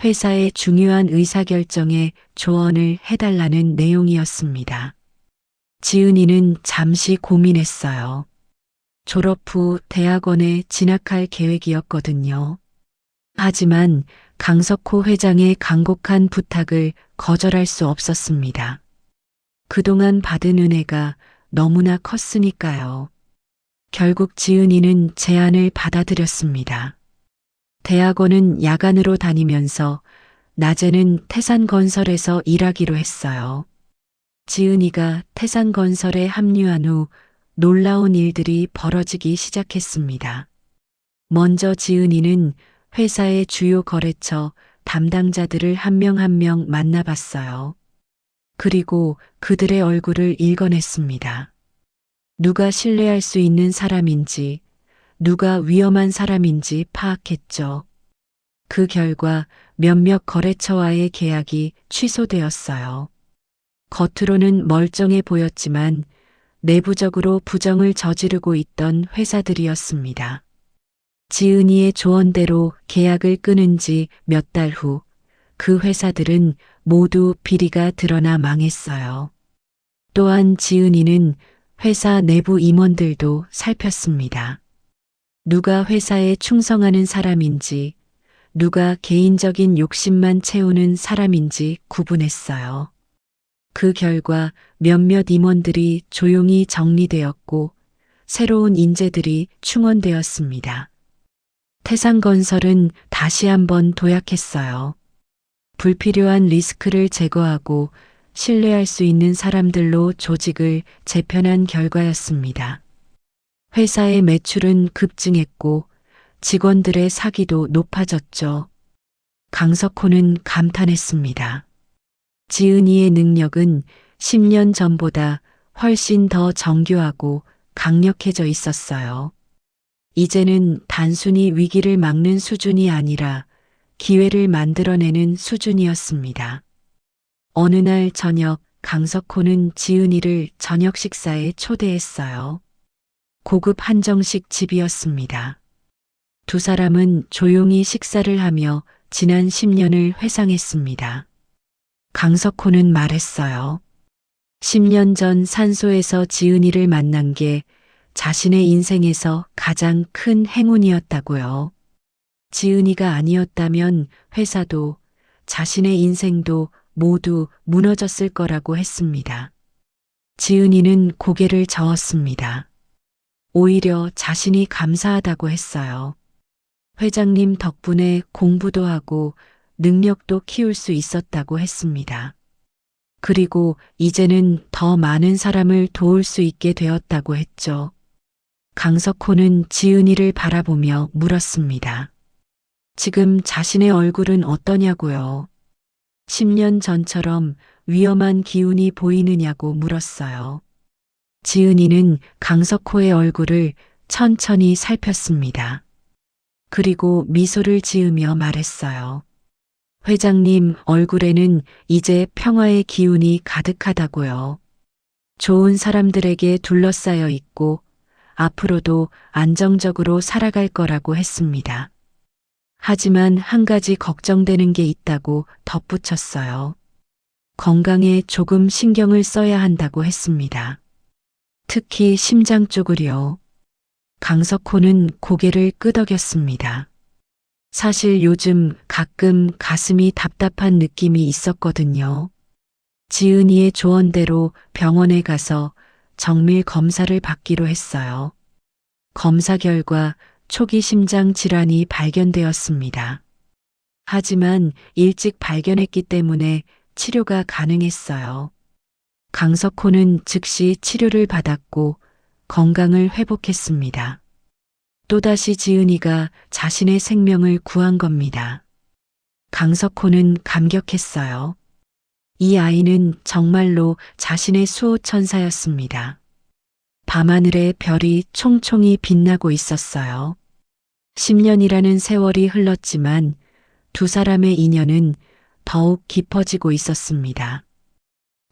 회사의 중요한 의사결정에 조언을 해달라는 내용이었습니다. 지은이는 잠시 고민했어요. 졸업 후 대학원에 진학할 계획이었거든요. 하지만 강석호 회장의 간곡한 부탁을 거절할 수 없었습니다. 그동안 받은 은혜가 너무나 컸으니까요. 결국 지은이는 제안을 받아들였습니다. 대학원은 야간으로 다니면서 낮에는 태산건설에서 일하기로 했어요. 지은이가 태산건설에 합류한 후 놀라운 일들이 벌어지기 시작했습니다. 먼저 지은이는 회사의 주요 거래처 담당자들을 한 명 한 명 만나봤어요. 그리고 그들의 얼굴을 읽어냈습니다. 누가 신뢰할 수 있는 사람인지, 누가 위험한 사람인지 파악했죠. 그 결과 몇몇 거래처와의 계약이 취소되었어요. 겉으로는 멀쩡해 보였지만 내부적으로 부정을 저지르고 있던 회사들이었습니다. 지은이의 조언대로 계약을 끊은 지 몇 달 후 그 회사들은 모두 비리가 드러나 망했어요. 또한 지은이는 회사 내부 임원들도 살폈습니다. 누가 회사에 충성하는 사람인지, 누가 개인적인 욕심만 채우는 사람인지 구분했어요. 그 결과 몇몇 임원들이 조용히 정리되었고 새로운 인재들이 충원되었습니다. 태상건설은 다시 한번 도약했어요. 불필요한 리스크를 제거하고 신뢰할 수 있는 사람들로 조직을 재편한 결과였습니다. 회사의 매출은 급증했고 직원들의 사기도 높아졌죠. 강석호는 감탄했습니다. 지은이의 능력은 10년 전보다 훨씬 더 정교하고 강력해져 있었어요. 이제는 단순히 위기를 막는 수준이 아니라 기회를 만들어내는 수준이었습니다. 어느 날 저녁 강석호는 지은이를 저녁 식사에 초대했어요. 고급 한정식 집이었습니다. 두 사람은 조용히 식사를 하며 지난 10년을 회상했습니다. 강석호는 말했어요. 10년 전 산소에서 지은이를 만난 게 자신의 인생에서 가장 큰 행운이었다고요. 지은이가 아니었다면 회사도 자신의 인생도 모두 무너졌을 거라고 했습니다. 지은이는 고개를 저었습니다. 오히려 자신이 감사하다고 했어요. 회장님 덕분에 공부도 하고 능력도 키울 수 있었다고 했습니다. 그리고 이제는 더 많은 사람을 도울 수 있게 되었다고 했죠. 강석호는 지은이를 바라보며 물었습니다. 지금 자신의 얼굴은 어떠냐고요? 10년 전처럼 위험한 기운이 보이느냐고 물었어요. 지은이는 강석호의 얼굴을 천천히 살폈습니다. 그리고 미소를 지으며 말했어요. 회장님 얼굴에는 이제 평화의 기운이 가득하다고요. 좋은 사람들에게 둘러싸여 있고 앞으로도 안정적으로 살아갈 거라고 했습니다. 하지만 한 가지 걱정되는 게 있다고 덧붙였어요. 건강에 조금 신경을 써야 한다고 했습니다. 특히 심장 쪽을요. 강석호는 고개를 끄덕였습니다. 사실 요즘 가끔 가슴이 답답한 느낌이 있었거든요. 지은이의 조언대로 병원에 가서 정밀 검사를 받기로 했어요. 검사 결과 초기 심장 질환이 발견되었습니다. 하지만 일찍 발견했기 때문에 치료가 가능했어요. 강석호는 즉시 치료를 받았고 건강을 회복했습니다. 또다시 지은이가 자신의 생명을 구한 겁니다. 강석호는 감격했어요. 이 아이는 정말로 자신의 수호천사였습니다. 밤하늘에 별이 총총히 빛나고 있었어요. 10년이라는 세월이 흘렀지만 두 사람의 인연은 더욱 깊어지고 있었습니다.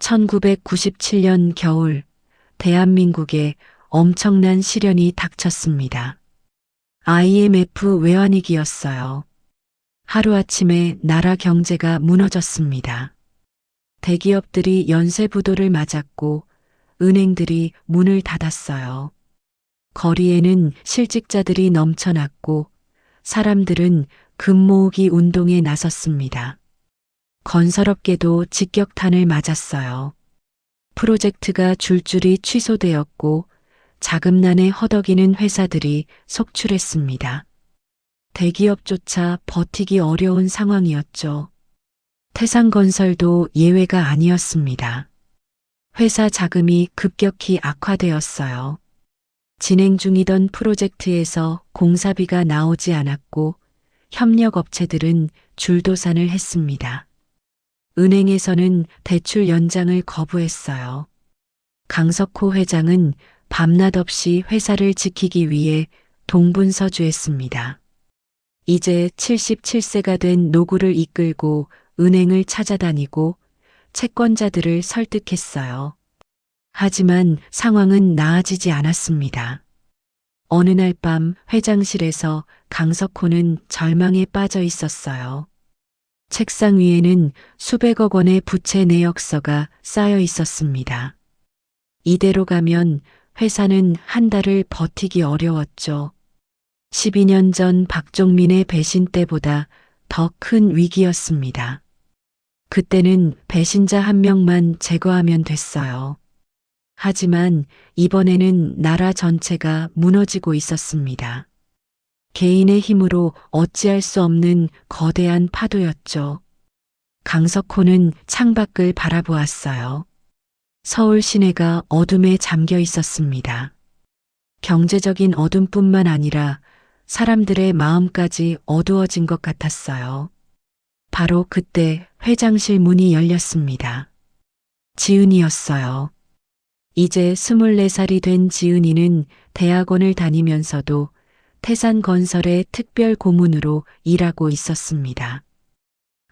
1997년 겨울, 대한민국에 엄청난 시련이 닥쳤습니다. IMF 외환위기였어요. 하루아침에 나라 경제가 무너졌습니다. 대기업들이 연쇄부도를 맞았고 은행들이 문을 닫았어요. 거리에는 실직자들이 넘쳐났고 사람들은 금 모으기 운동에 나섰습니다. 건설업계도 직격탄을 맞았어요. 프로젝트가 줄줄이 취소되었고 자금난에 허덕이는 회사들이 속출했습니다. 대기업조차 버티기 어려운 상황이었죠. 태상건설도 예외가 아니었습니다. 회사 자금이 급격히 악화되었어요. 진행 중이던 프로젝트에서 공사비가 나오지 않았고 협력업체들은 줄도산을 했습니다. 은행에서는 대출 연장을 거부했어요. 강석호 회장은 밤낮 없이 회사를 지키기 위해 동분서주했습니다. 이제 77세가 된 노구를 이끌고 은행을 찾아다니고 채권자들을 설득했어요. 하지만 상황은 나아지지 않았습니다. 어느 날 밤 회장실에서 강석호는 절망에 빠져 있었어요. 책상 위에는 수백억 원의 부채 내역서가 쌓여 있었습니다. 이대로 가면 회사는 한 달을 버티기 어려웠죠. 12년 전 박종민의 배신 때보다 더 큰 위기였습니다. 그때는 배신자 한 명만 제거하면 됐어요. 하지만 이번에는 나라 전체가 무너지고 있었습니다. 개인의 힘으로 어찌할 수 없는 거대한 파도였죠. 강석호는 창밖을 바라보았어요. 서울 시내가 어둠에 잠겨 있었습니다. 경제적인 어둠뿐만 아니라 사람들의 마음까지 어두워진 것 같았어요. 바로 그때 회장실 문이 열렸습니다. 지은이였어요. 이제 24살이 된 지은이는 대학원을 다니면서도 태산건설의 특별 고문으로 일하고 있었습니다.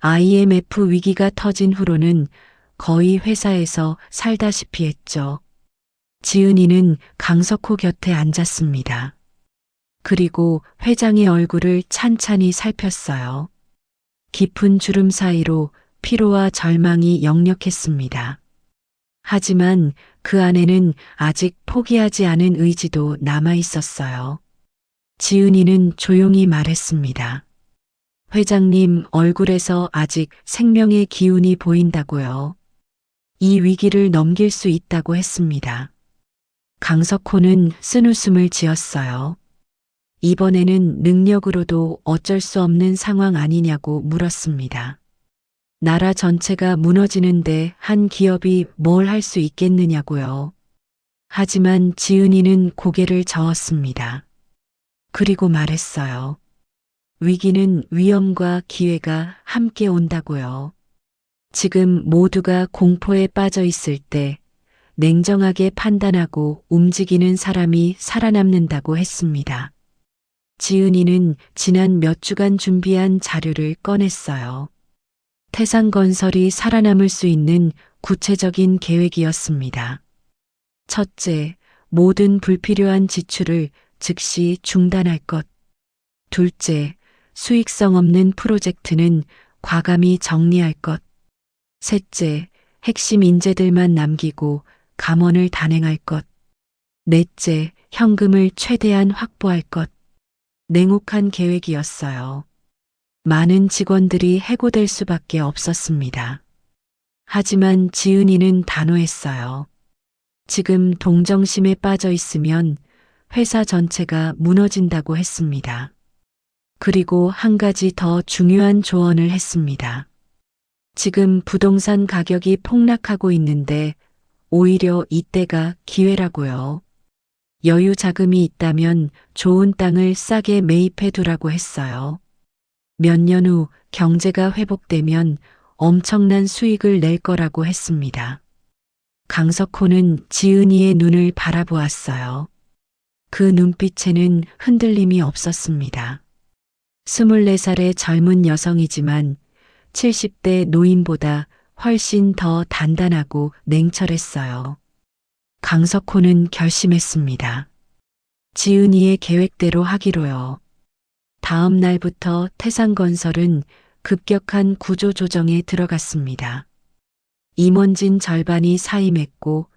IMF 위기가 터진 후로는 거의 회사에서 살다시피 했죠. 지은이는 강석호 곁에 앉았습니다. 그리고 회장의 얼굴을 찬찬히 살폈어요. 깊은 주름 사이로 피로와 절망이 역력했습니다. 하지만 그 안에는 아직 포기하지 않은 의지도 남아 있었어요. 지은이는 조용히 말했습니다. 회장님, 얼굴에서 아직 생명의 기운이 보인다고요. 이 위기를 넘길 수 있다고 했습니다. 강석호는 쓴웃음을 지었어요. 이번에는 능력으로도 어쩔 수 없는 상황 아니냐고 물었습니다. 나라 전체가 무너지는데 한 기업이 뭘 할 수 있겠느냐고요. 하지만 지은이는 고개를 저었습니다. 그리고 말했어요. 위기는 위험과 기회가 함께 온다고요. 지금 모두가 공포에 빠져 있을 때 냉정하게 판단하고 움직이는 사람이 살아남는다고 했습니다. 지은이는 지난 몇 주간 준비한 자료를 꺼냈어요. 태산건설이 살아남을 수 있는 구체적인 계획이었습니다. 첫째, 모든 불필요한 지출을 즉시 중단할 것. 둘째, 수익성 없는 프로젝트는 과감히 정리할 것. 셋째, 핵심 인재들만 남기고 감원을 단행할 것. 넷째, 현금을 최대한 확보할 것. 냉혹한 계획이었어요. 많은 직원들이 해고될 수밖에 없었습니다. 하지만 지은이는 단호했어요. 지금 동정심에 빠져 있으면 회사 전체가 무너진다고 했습니다. 그리고 한 가지 더 중요한 조언을 했습니다. 지금 부동산 가격이 폭락하고 있는데 오히려 이때가 기회라고요. 여유 자금이 있다면 좋은 땅을 싸게 매입해 두라고 했어요. 몇 년 후 경제가 회복되면 엄청난 수익을 낼 거라고 했습니다. 강석호는 지은이의 눈을 바라보았어요. 그 눈빛에는 흔들림이 없었습니다. 24살의 젊은 여성이지만 70대 노인보다 훨씬 더 단단하고 냉철했어요. 강석호는 결심했습니다. 지은이의 계획대로 하기로요. 다음 날부터 태산건설은 급격한 구조조정에 들어갔습니다. 임원진 절반이 사임했고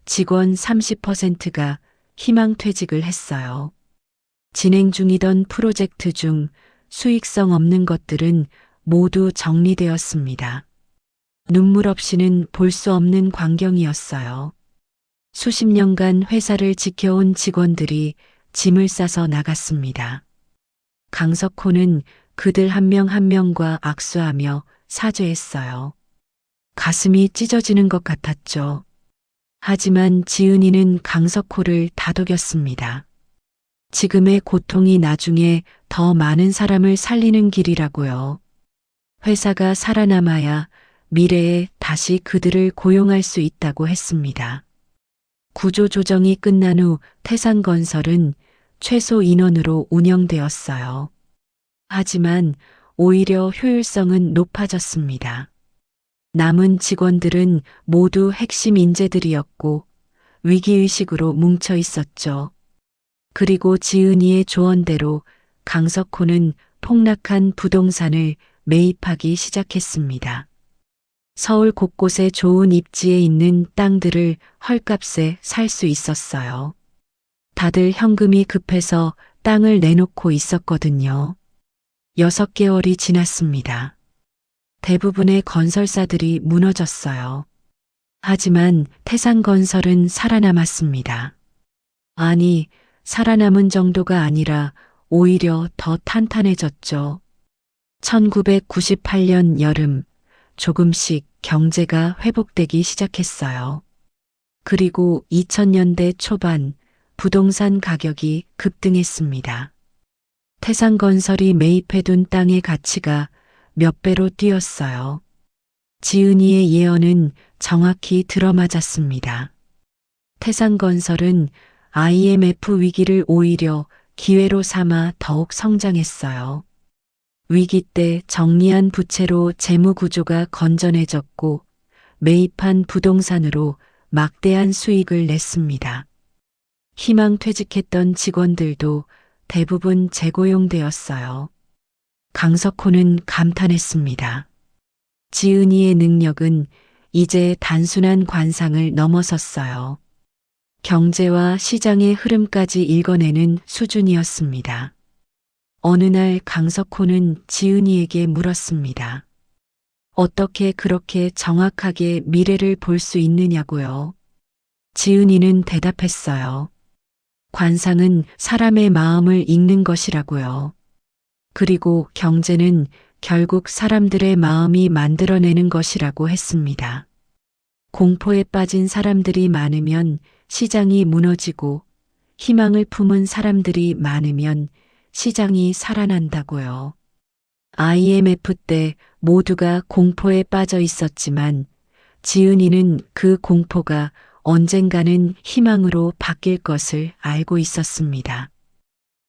직원 30%가 희망퇴직을 했어요. 진행 중이던 프로젝트 중 수익성 없는 것들은 모두 정리되었습니다. 눈물 없이는 볼 수 없는 광경이었어요. 수십 년간 회사를 지켜온 직원들이 짐을 싸서 나갔습니다. 강석호는 그들 한 명 한 명과 악수하며 사죄했어요. 가슴이 찢어지는 것 같았죠. 하지만 지은이는 강석호를 다독였습니다. 지금의 고통이 나중에 더 많은 사람을 살리는 길이라고요. 회사가 살아남아야 미래에 다시 그들을 고용할 수 있다고 했습니다. 구조조정이 끝난 후 태산건설은 최소 인원으로 운영되었어요. 하지만 오히려 효율성은 높아졌습니다. 남은 직원들은 모두 핵심 인재들이었고 위기의식으로 뭉쳐 있었죠. 그리고 지은이의 조언대로 강석호는 폭락한 부동산을 매입하기 시작했습니다. 서울 곳곳에 좋은 입지에 있는 땅들을 헐값에 살 수 있었어요. 다들 현금이 급해서 땅을 내놓고 있었거든요. 6개월이 지났습니다. 대부분의 건설사들이 무너졌어요. 하지만 태산건설은 살아남았습니다. 아니, 살아남은 정도가 아니라 오히려 더 탄탄해졌죠. 1998년 여름, 조금씩 경제가 회복되기 시작했어요. 그리고 2000년대 초반, 부동산 가격이 급등했습니다. 태산건설이 매입해둔 땅의 가치가 몇 배로 뛰었어요. 지은이의 예언은 정확히 들어맞았습니다. 태산건설은 IMF 위기를 오히려 기회로 삼아 더욱 성장했어요. 위기 때 정리한 부채로 재무 구조가 건전해졌고 매입한 부동산으로 막대한 수익을 냈습니다. 희망퇴직했던 직원들도 대부분 재고용되었어요. 강석호는 감탄했습니다. 지은이의 능력은 이제 단순한 관상을 넘어섰어요. 경제와 시장의 흐름까지 읽어내는 수준이었습니다. 어느 날 강석호는 지은이에게 물었습니다. 어떻게 그렇게 정확하게 미래를 볼 수 있느냐고요? 지은이는 대답했어요. 관상은 사람의 마음을 읽는 것이라고요. 그리고 경제는 결국 사람들의 마음이 만들어내는 것이라고 했습니다. 공포에 빠진 사람들이 많으면 시장이 무너지고 희망을 품은 사람들이 많으면 시장이 살아난다고요. IMF 때 모두가 공포에 빠져 있었지만 지은이는 그 공포가 언젠가는 희망으로 바뀔 것을 알고 있었습니다.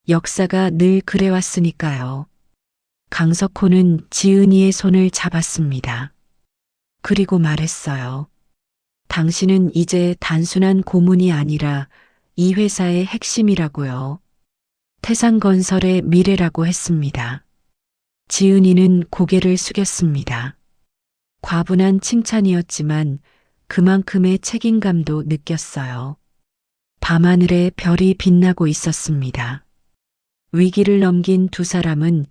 역사가 늘 그래왔으니까요. 강석호는 지은이의 손을 잡았습니다. 그리고 말했어요. 당신은 이제 단순한 고문이 아니라 이 회사의 핵심이라고요. 태산건설의 미래라고 했습니다. 지은이는 고개를 숙였습니다. 과분한 칭찬이었지만 그만큼의 책임감도 느꼈어요. 밤하늘에 별이 빛나고 있었습니다. 위기를 넘긴 두 사람은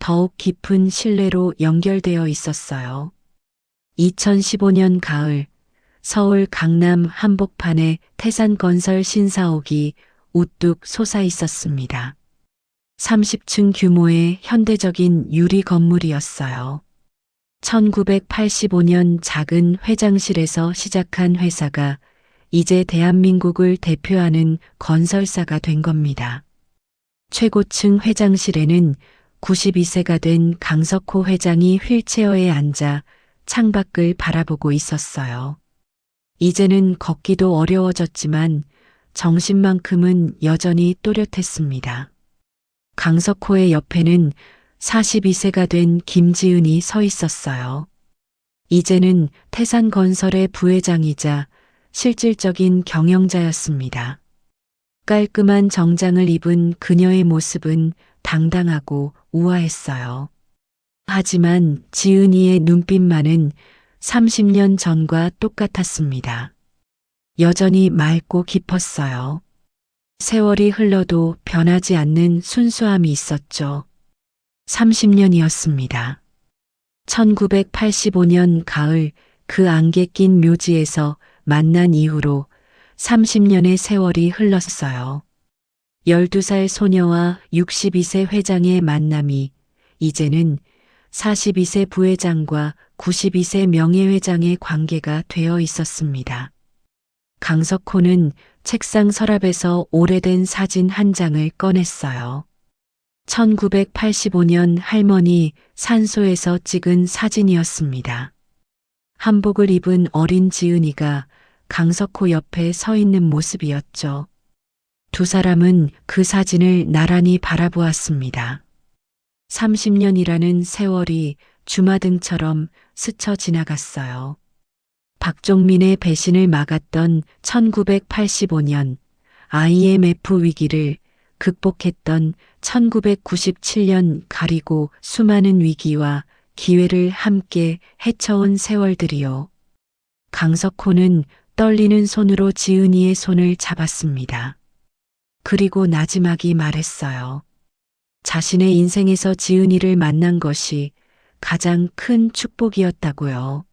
더욱 깊은 신뢰로 연결되어 있었어요. 2015년 가을, 서울 강남 한복판에 태산건설 신사옥이 우뚝 솟아 있었습니다. 30층 규모의 현대적인 유리 건물이었어요. 1985년 작은 회장실에서 시작한 회사가 이제 대한민국을 대표하는 건설사가 된 겁니다. 최고층 회장실에는 92세가 된 강석호 회장이 휠체어에 앉아 창밖을 바라보고 있었어요. 이제는 걷기도 어려워졌지만 정신만큼은 여전히 또렷했습니다. 강석호의 옆에는 42세가 된 김지은이 서 있었어요. 이제는 태산건설의 부회장이자 실질적인 경영자였습니다. 깔끔한 정장을 입은 그녀의 모습은 당당하고 우아했어요. 하지만 지은이의 눈빛만은 30년 전과 똑같았습니다. 여전히 맑고 깊었어요. 세월이 흘러도 변하지 않는 순수함이 있었죠. 30년이었습니다. 1985년 가을 그 안개 낀 묘지에서 만난 이후로 30년의 세월이 흘렀어요. 12살 소녀와 62세 회장의 만남이 이제는 42세 부회장과 92세 명예회장의 관계가 되어 있었습니다. 강석호는 책상 서랍에서 오래된 사진 한 장을 꺼냈어요. 1985년 할머니 산소에서 찍은 사진이었습니다. 한복을 입은 어린 지은이가 강석호 옆에 서 있는 모습이었죠. 두 사람은 그 사진을 나란히 바라보았습니다. 30년이라는 세월이 주마등처럼 스쳐 지나갔어요. 박종민의 배신을 막았던 1985년, IMF 위기를 극복했던 1997년 가리고 수많은 위기와 기회를 함께 헤쳐온 세월들이요. 강석호는 떨리는 손으로 지은이의 손을 잡았습니다. 그리고 나지막이 말했어요. 자신의 인생에서 지은이를 만난 것이 가장 큰 축복이었다고요.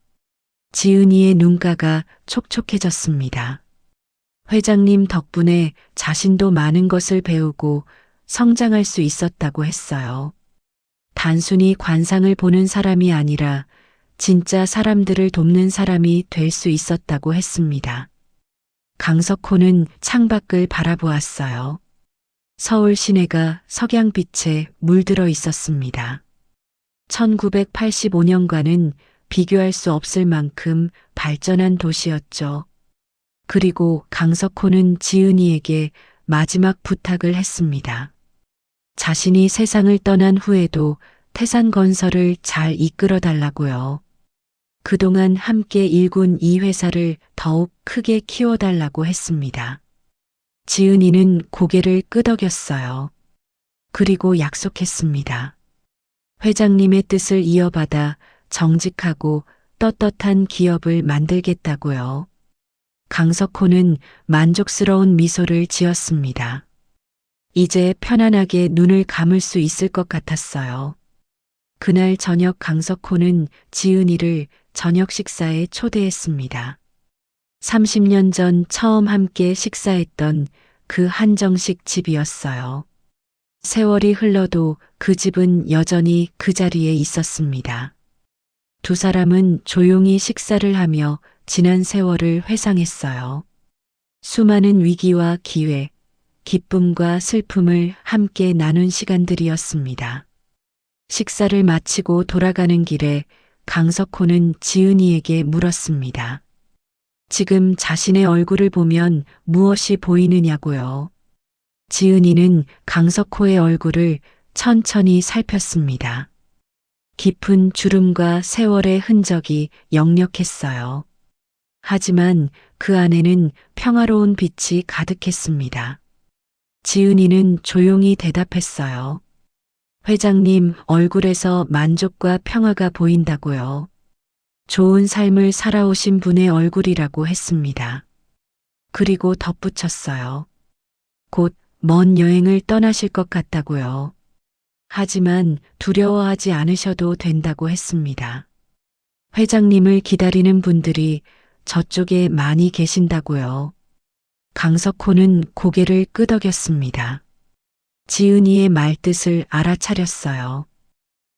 지은이의 눈가가 촉촉해졌습니다. 회장님 덕분에 자신도 많은 것을 배우고 성장할 수 있었다고 했어요. 단순히 관상을 보는 사람이 아니라 진짜 사람들을 돕는 사람이 될 수 있었다고 했습니다. 강석호는 창밖을 바라보았어요. 서울 시내가 석양빛에 물들어 있었습니다. 1985년과는 비교할 수 없을 만큼 발전한 도시였죠. 그리고 강석호는 지은이에게 마지막 부탁을 했습니다. 자신이 세상을 떠난 후에도 태산건설을 잘 이끌어 달라고요. 그동안 함께 일군 이 회사를 더욱 크게 키워달라고 했습니다. 지은이는 고개를 끄덕였어요. 그리고 약속했습니다. 회장님의 뜻을 이어받아 정직하고 떳떳한 기업을 만들겠다고요. 강석호는 만족스러운 미소를 지었습니다. 이제 편안하게 눈을 감을 수 있을 것 같았어요. 그날 저녁 강석호는 지은이를 저녁 식사에 초대했습니다. 30년 전 처음 함께 식사했던 그 한정식 집이었어요. 세월이 흘러도 그 집은 여전히 그 자리에 있었습니다. 두 사람은 조용히 식사를 하며 지난 세월을 회상했어요. 수많은 위기와 기회, 기쁨과 슬픔을 함께 나눈 시간들이었습니다. 식사를 마치고 돌아가는 길에 강석호는 지은이에게 물었습니다. 지금 자신의 얼굴을 보면 무엇이 보이느냐고요. 지은이는 강석호의 얼굴을 천천히 살폈습니다. 깊은 주름과 세월의 흔적이 역력했어요. 하지만 그 안에는 평화로운 빛이 가득했습니다. 지은이는 조용히 대답했어요. 회장님 얼굴에서 만족과 평화가 보인다고요. 좋은 삶을 살아오신 분의 얼굴이라고 했습니다. 그리고 덧붙였어요. 곧 먼 여행을 떠나실 것 같다고요. 하지만 두려워하지 않으셔도 된다고 했습니다. 회장님을 기다리는 분들이 저쪽에 많이 계신다고요. 강석호는 고개를 끄덕였습니다. 지은이의 말뜻을 알아차렸어요.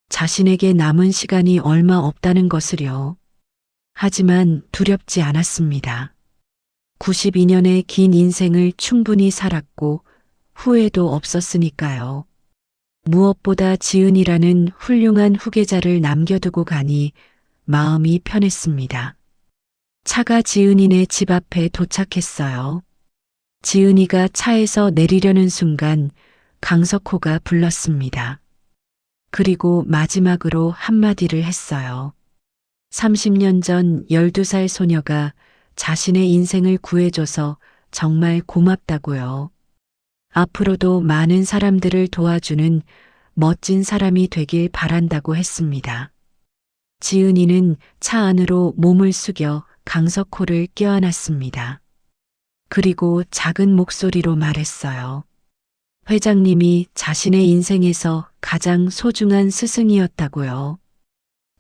자신에게 남은 시간이 얼마 없다는 것을요. 하지만 두렵지 않았습니다. 92년의 긴 인생을 충분히 살았고 후회도 없었으니까요. 무엇보다 지은이라는 훌륭한 후계자를 남겨두고 가니 마음이 편했습니다. 차가 지은이네 집 앞에 도착했어요. 지은이가 차에서 내리려는 순간 강석호가 불렀습니다. 그리고 마지막으로 한마디를 했어요. 30년 전 12살 소녀가 자신의 인생을 구해줘서 정말 고맙다고요. 앞으로도 많은 사람들을 도와주는 멋진 사람이 되길 바란다고 했습니다. 지은이는 차 안으로 몸을 숙여 강석호를 껴안았습니다. 그리고 작은 목소리로 말했어요. 회장님이 자신의 인생에서 가장 소중한 스승이었다고요.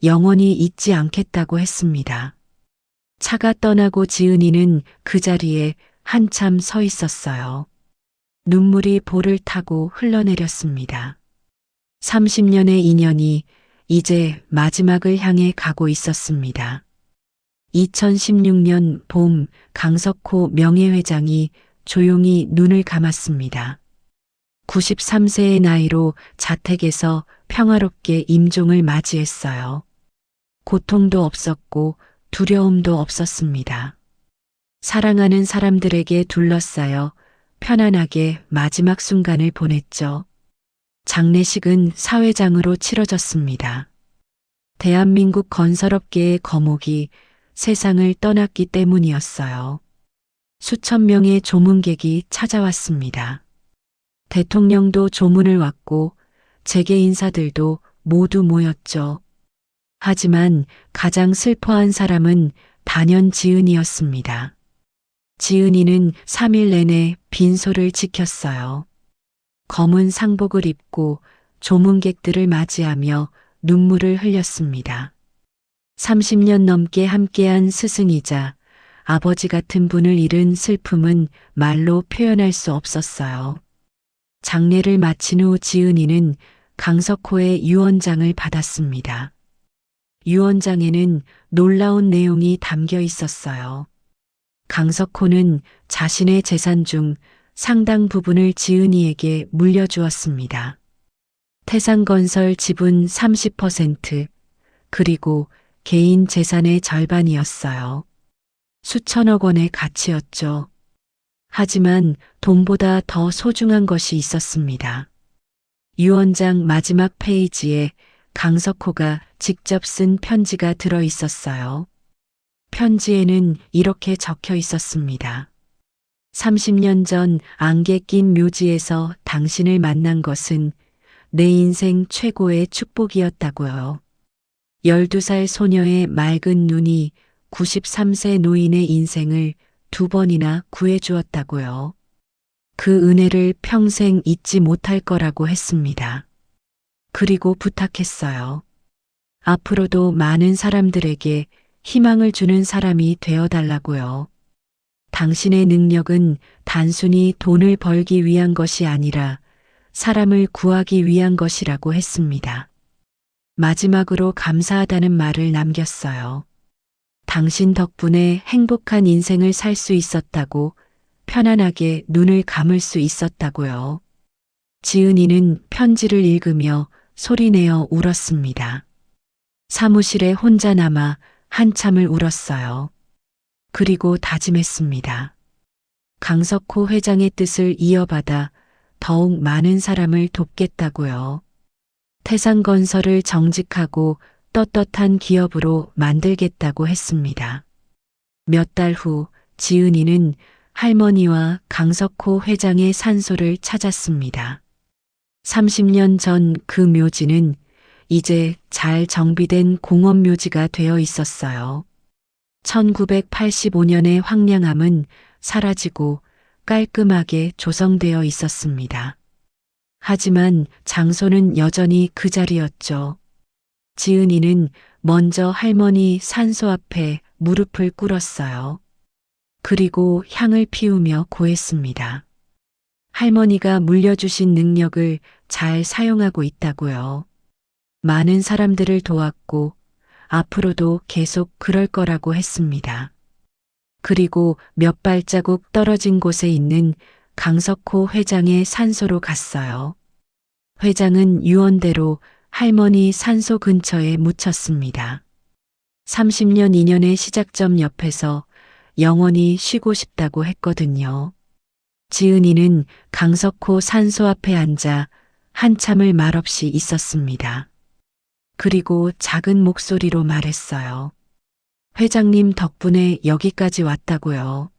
영원히 잊지 않겠다고 했습니다. 차가 떠나고 지은이는 그 자리에 한참 서 있었어요. 눈물이 볼을 타고 흘러내렸습니다. 30년의 인연이 이제 마지막을 향해 가고 있었습니다. 2016년 봄 강석호 명예회장이 조용히 눈을 감았습니다. 93세의 나이로 자택에서 평화롭게 임종을 맞이했어요. 고통도 없었고 두려움도 없었습니다. 사랑하는 사람들에게 둘러싸여 편안하게 마지막 순간을 보냈죠. 장례식은 사회장으로 치러졌습니다. 대한민국 건설업계의 거목이 세상을 떠났기 때문이었어요. 수천 명의 조문객이 찾아왔습니다. 대통령도 조문을 왔고 재계 인사들도 모두 모였죠. 하지만 가장 슬퍼한 사람은 단연 지은이었습니다. 지은이는 3일 내내 빈소를 지켰어요. 검은 상복을 입고 조문객들을 맞이하며 눈물을 흘렸습니다. 30년 넘게 함께한 스승이자 아버지 같은 분을 잃은 슬픔은 말로 표현할 수 없었어요. 장례를 마친 후 지은이는 강석호의 유언장을 받았습니다. 유언장에는 놀라운 내용이 담겨 있었어요. 강석호는 자신의 재산 중 상당 부분을 지은이에게 물려주었습니다. 태산건설 지분 30%, 그리고 개인 재산의 절반이었어요. 수천억 원의 가치였죠. 하지만 돈보다 더 소중한 것이 있었습니다. 유언장 마지막 페이지에 강석호가 직접 쓴 편지가 들어 있었어요. 편지에는 이렇게 적혀 있었습니다. 30년 전 안개 낀 묘지에서 당신을 만난 것은 내 인생 최고의 축복이었다고요. 12살 소녀의 맑은 눈이 93세 노인의 인생을 2번이나 구해주었다고요. 그 은혜를 평생 잊지 못할 거라고 했습니다. 그리고 부탁했어요. 앞으로도 많은 사람들에게 희망을 주는 사람이 되어달라고요. 당신의 능력은 단순히 돈을 벌기 위한 것이 아니라 사람을 구하기 위한 것이라고 했습니다. 마지막으로 감사하다는 말을 남겼어요. 당신 덕분에 행복한 인생을 살 수 있었다고, 편안하게 눈을 감을 수 있었다고요. 지은이는 편지를 읽으며 소리내어 울었습니다. 사무실에 혼자 남아 한참을 울었어요. 그리고 다짐했습니다. 강석호 회장의 뜻을 이어받아 더욱 많은 사람을 돕겠다고요. 태산건설을 정직하고 떳떳한 기업으로 만들겠다고 했습니다. 몇 달 후 지은이는 할머니와 강석호 회장의 산소를 찾았습니다. 30년 전 그 묘지는 이제 잘 정비된 공원묘지가 되어 있었어요. 1985년의 황량함은 사라지고 깔끔하게 조성되어 있었습니다. 하지만 장소는 여전히 그 자리였죠. 지은이는 먼저 할머니 산소 앞에 무릎을 꿇었어요. 그리고 향을 피우며 고했습니다. 할머니가 물려주신 능력을 잘 사용하고 있다고요. 많은 사람들을 도왔고 앞으로도 계속 그럴 거라고 했습니다. 그리고 몇 발자국 떨어진 곳에 있는 강석호 회장의 산소로 갔어요. 회장은 유언대로 할머니 산소 근처에 묻혔습니다. 30년 인연의 시작점 옆에서 영원히 쉬고 싶다고 했거든요. 지은이는 강석호 산소 앞에 앉아 한참을 말없이 있었습니다. 그리고 작은 목소리로 말했어요. 회장님 덕분에 여기까지 왔다고요.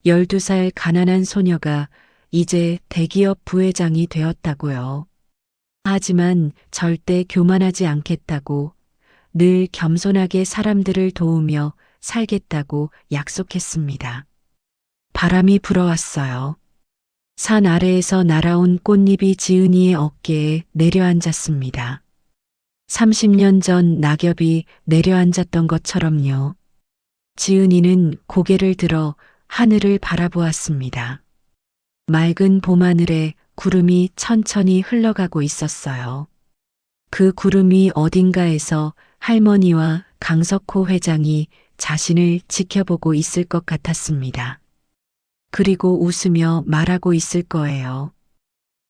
12살 가난한 소녀가 이제 대기업 부회장이 되었다고요. 하지만 절대 교만하지 않겠다고, 늘 겸손하게 사람들을 도우며 살겠다고 약속했습니다. 바람이 불어왔어요. 산 아래에서 날아온 꽃잎이 지은이의 어깨에 내려앉았습니다. 30년 전 낙엽이 내려앉았던 것처럼요. 지은이는 고개를 들어 하늘을 바라보았습니다. 맑은 봄하늘에 구름이 천천히 흘러가고 있었어요. 그 구름이 어딘가에서 할머니와 강석호 회장이 자신을 지켜보고 있을 것 같았습니다. 그리고 웃으며 말하고 있을 거예요.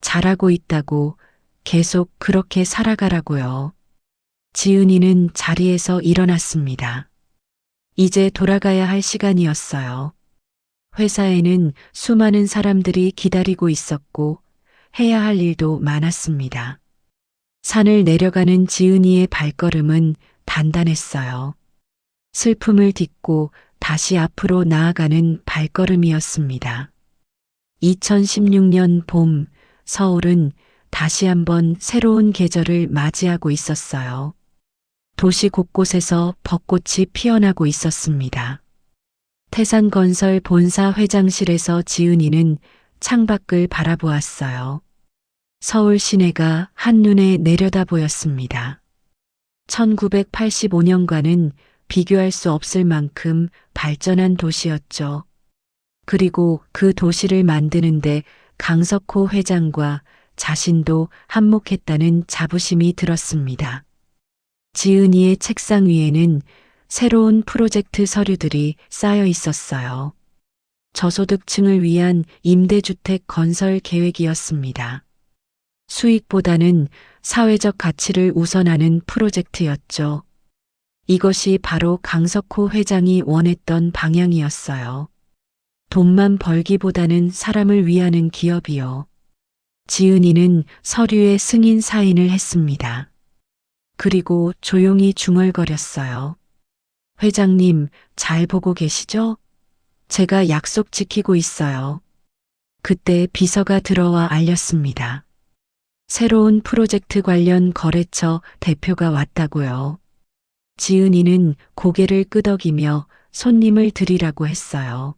잘하고 있다고, 계속 그렇게 살아가라고요. 지은이는 자리에서 일어났습니다. 이제 돌아가야 할 시간이었어요. 회사에는 수많은 사람들이 기다리고 있었고 해야 할 일도 많았습니다. 산을 내려가는 지은이의 발걸음은 단단했어요. 슬픔을 딛고 다시 앞으로 나아가는 발걸음이었습니다. 2016년 봄, 서울은 다시 한번 새로운 계절을 맞이하고 있었어요. 도시 곳곳에서 벚꽃이 피어나고 있었습니다. 태산건설 본사 회장실에서 지은이는 창밖을 바라보았어요. 서울 시내가 한눈에 내려다 보였습니다. 1985년과는 비교할 수 없을 만큼 발전한 도시였죠. 그리고 그 도시를 만드는데 강석호 회장과 자신도 한몫했다는 자부심이 들었습니다. 지은이의 책상 위에는 새로운 프로젝트 서류들이 쌓여 있었어요. 저소득층을 위한 임대주택 건설 계획이었습니다. 수익보다는 사회적 가치를 우선하는 프로젝트였죠. 이것이 바로 강석호 회장이 원했던 방향이었어요. 돈만 벌기보다는 사람을 위하는 기업이요. 지은이는 서류에 승인 사인을 했습니다. 그리고 조용히 중얼거렸어요. 회장님, 잘 보고 계시죠? 제가 약속 지키고 있어요. 그때 비서가 들어와 알렸습니다. 새로운 프로젝트 관련 거래처 대표가 왔다고요. 지은이는 고개를 끄덕이며 손님을 드리라고 했어요.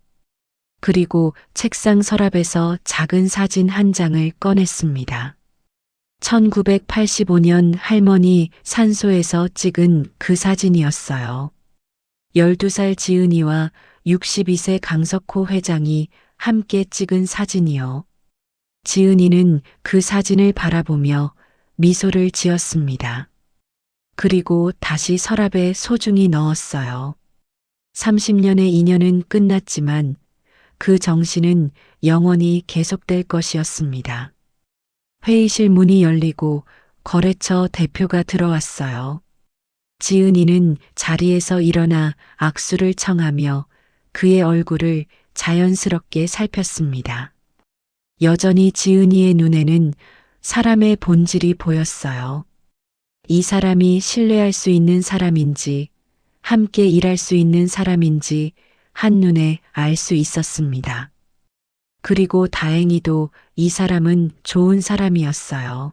그리고 책상 서랍에서 작은 사진 한 장을 꺼냈습니다. 1985년 할머니 산소에서 찍은 그 사진이었어요. 12살 지은이와 62세 강석호 회장이 함께 찍은 사진이요. 지은이는 그 사진을 바라보며 미소를 지었습니다. 그리고 다시 서랍에 소중히 넣었어요. 30년의 인연은 끝났지만 그 정신은 영원히 계속될 것이었습니다. 회의실 문이 열리고 거래처 대표가 들어왔어요. 지은이는 자리에서 일어나 악수를 청하며 그의 얼굴을 자연스럽게 살폈습니다. 여전히 지은이의 눈에는 사람의 본질이 보였어요. 이 사람이 신뢰할 수 있는 사람인지, 함께 일할 수 있는 사람인지 한눈에 알 수 있었습니다. 그리고 다행히도 이 사람은 좋은 사람이었어요.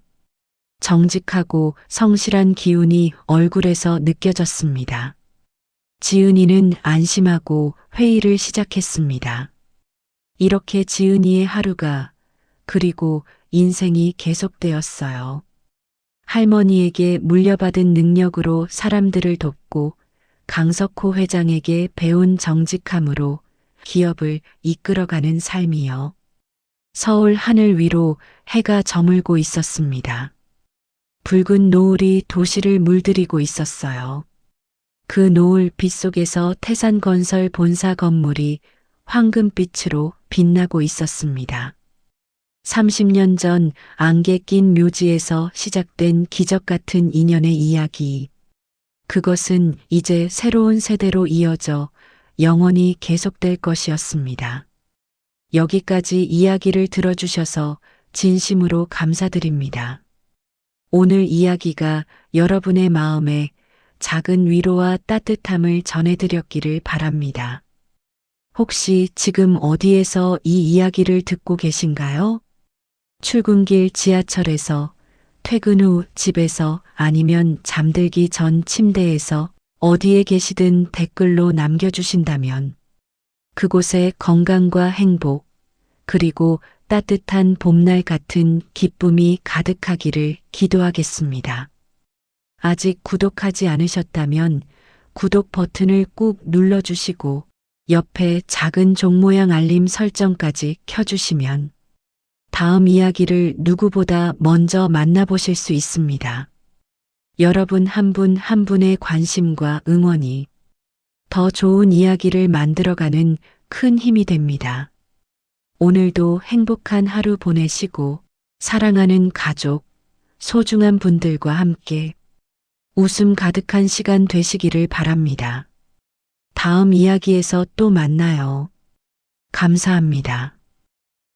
정직하고 성실한 기운이 얼굴에서 느껴졌습니다. 지은이는 안심하고 회의를 시작했습니다. 이렇게 지은이의 하루가 그리고 인생이 계속되었어요. 할머니에게 물려받은 능력으로 사람들을 돕고 강석호 회장에게 배운 정직함으로 기업을 이끌어가는 삶이요. 서울 하늘 위로 해가 저물고 있었습니다. 붉은 노을이 도시를 물들이고 있었어요. 그 노을 빛 속에서 태산건설 본사 건물이 황금빛으로 빛나고 있었습니다. 30년 전 안개 낀 묘지에서 시작된 기적 같은 인연의 이야기. 그것은 이제 새로운 세대로 이어져 영원히 계속될 것이었습니다. 여기까지 이야기를 들어주셔서 진심으로 감사드립니다. 오늘 이야기가 여러분의 마음에 작은 위로와 따뜻함을 전해드렸기를 바랍니다. 혹시 지금 어디에서 이 이야기를 듣고 계신가요? 출근길 지하철에서, 퇴근 후 집에서, 아니면 잠들기 전 침대에서 어디에 계시든 댓글로 남겨주신다면 그곳에 건강과 행복, 그리고 따뜻한 봄날 같은 기쁨이 가득하기를 기도하겠습니다. 아직 구독하지 않으셨다면 구독 버튼을 꾹 눌러주시고 옆에 작은 종 모양 알림 설정까지 켜주시면 다음 이야기를 누구보다 먼저 만나보실 수 있습니다. 여러분 한 분 한 분의 관심과 응원이 더 좋은 이야기를 만들어가는 큰 힘이 됩니다. 오늘도 행복한 하루 보내시고 사랑하는 가족, 소중한 분들과 함께 웃음 가득한 시간 되시기를 바랍니다. 다음 이야기에서 또 만나요. 감사합니다.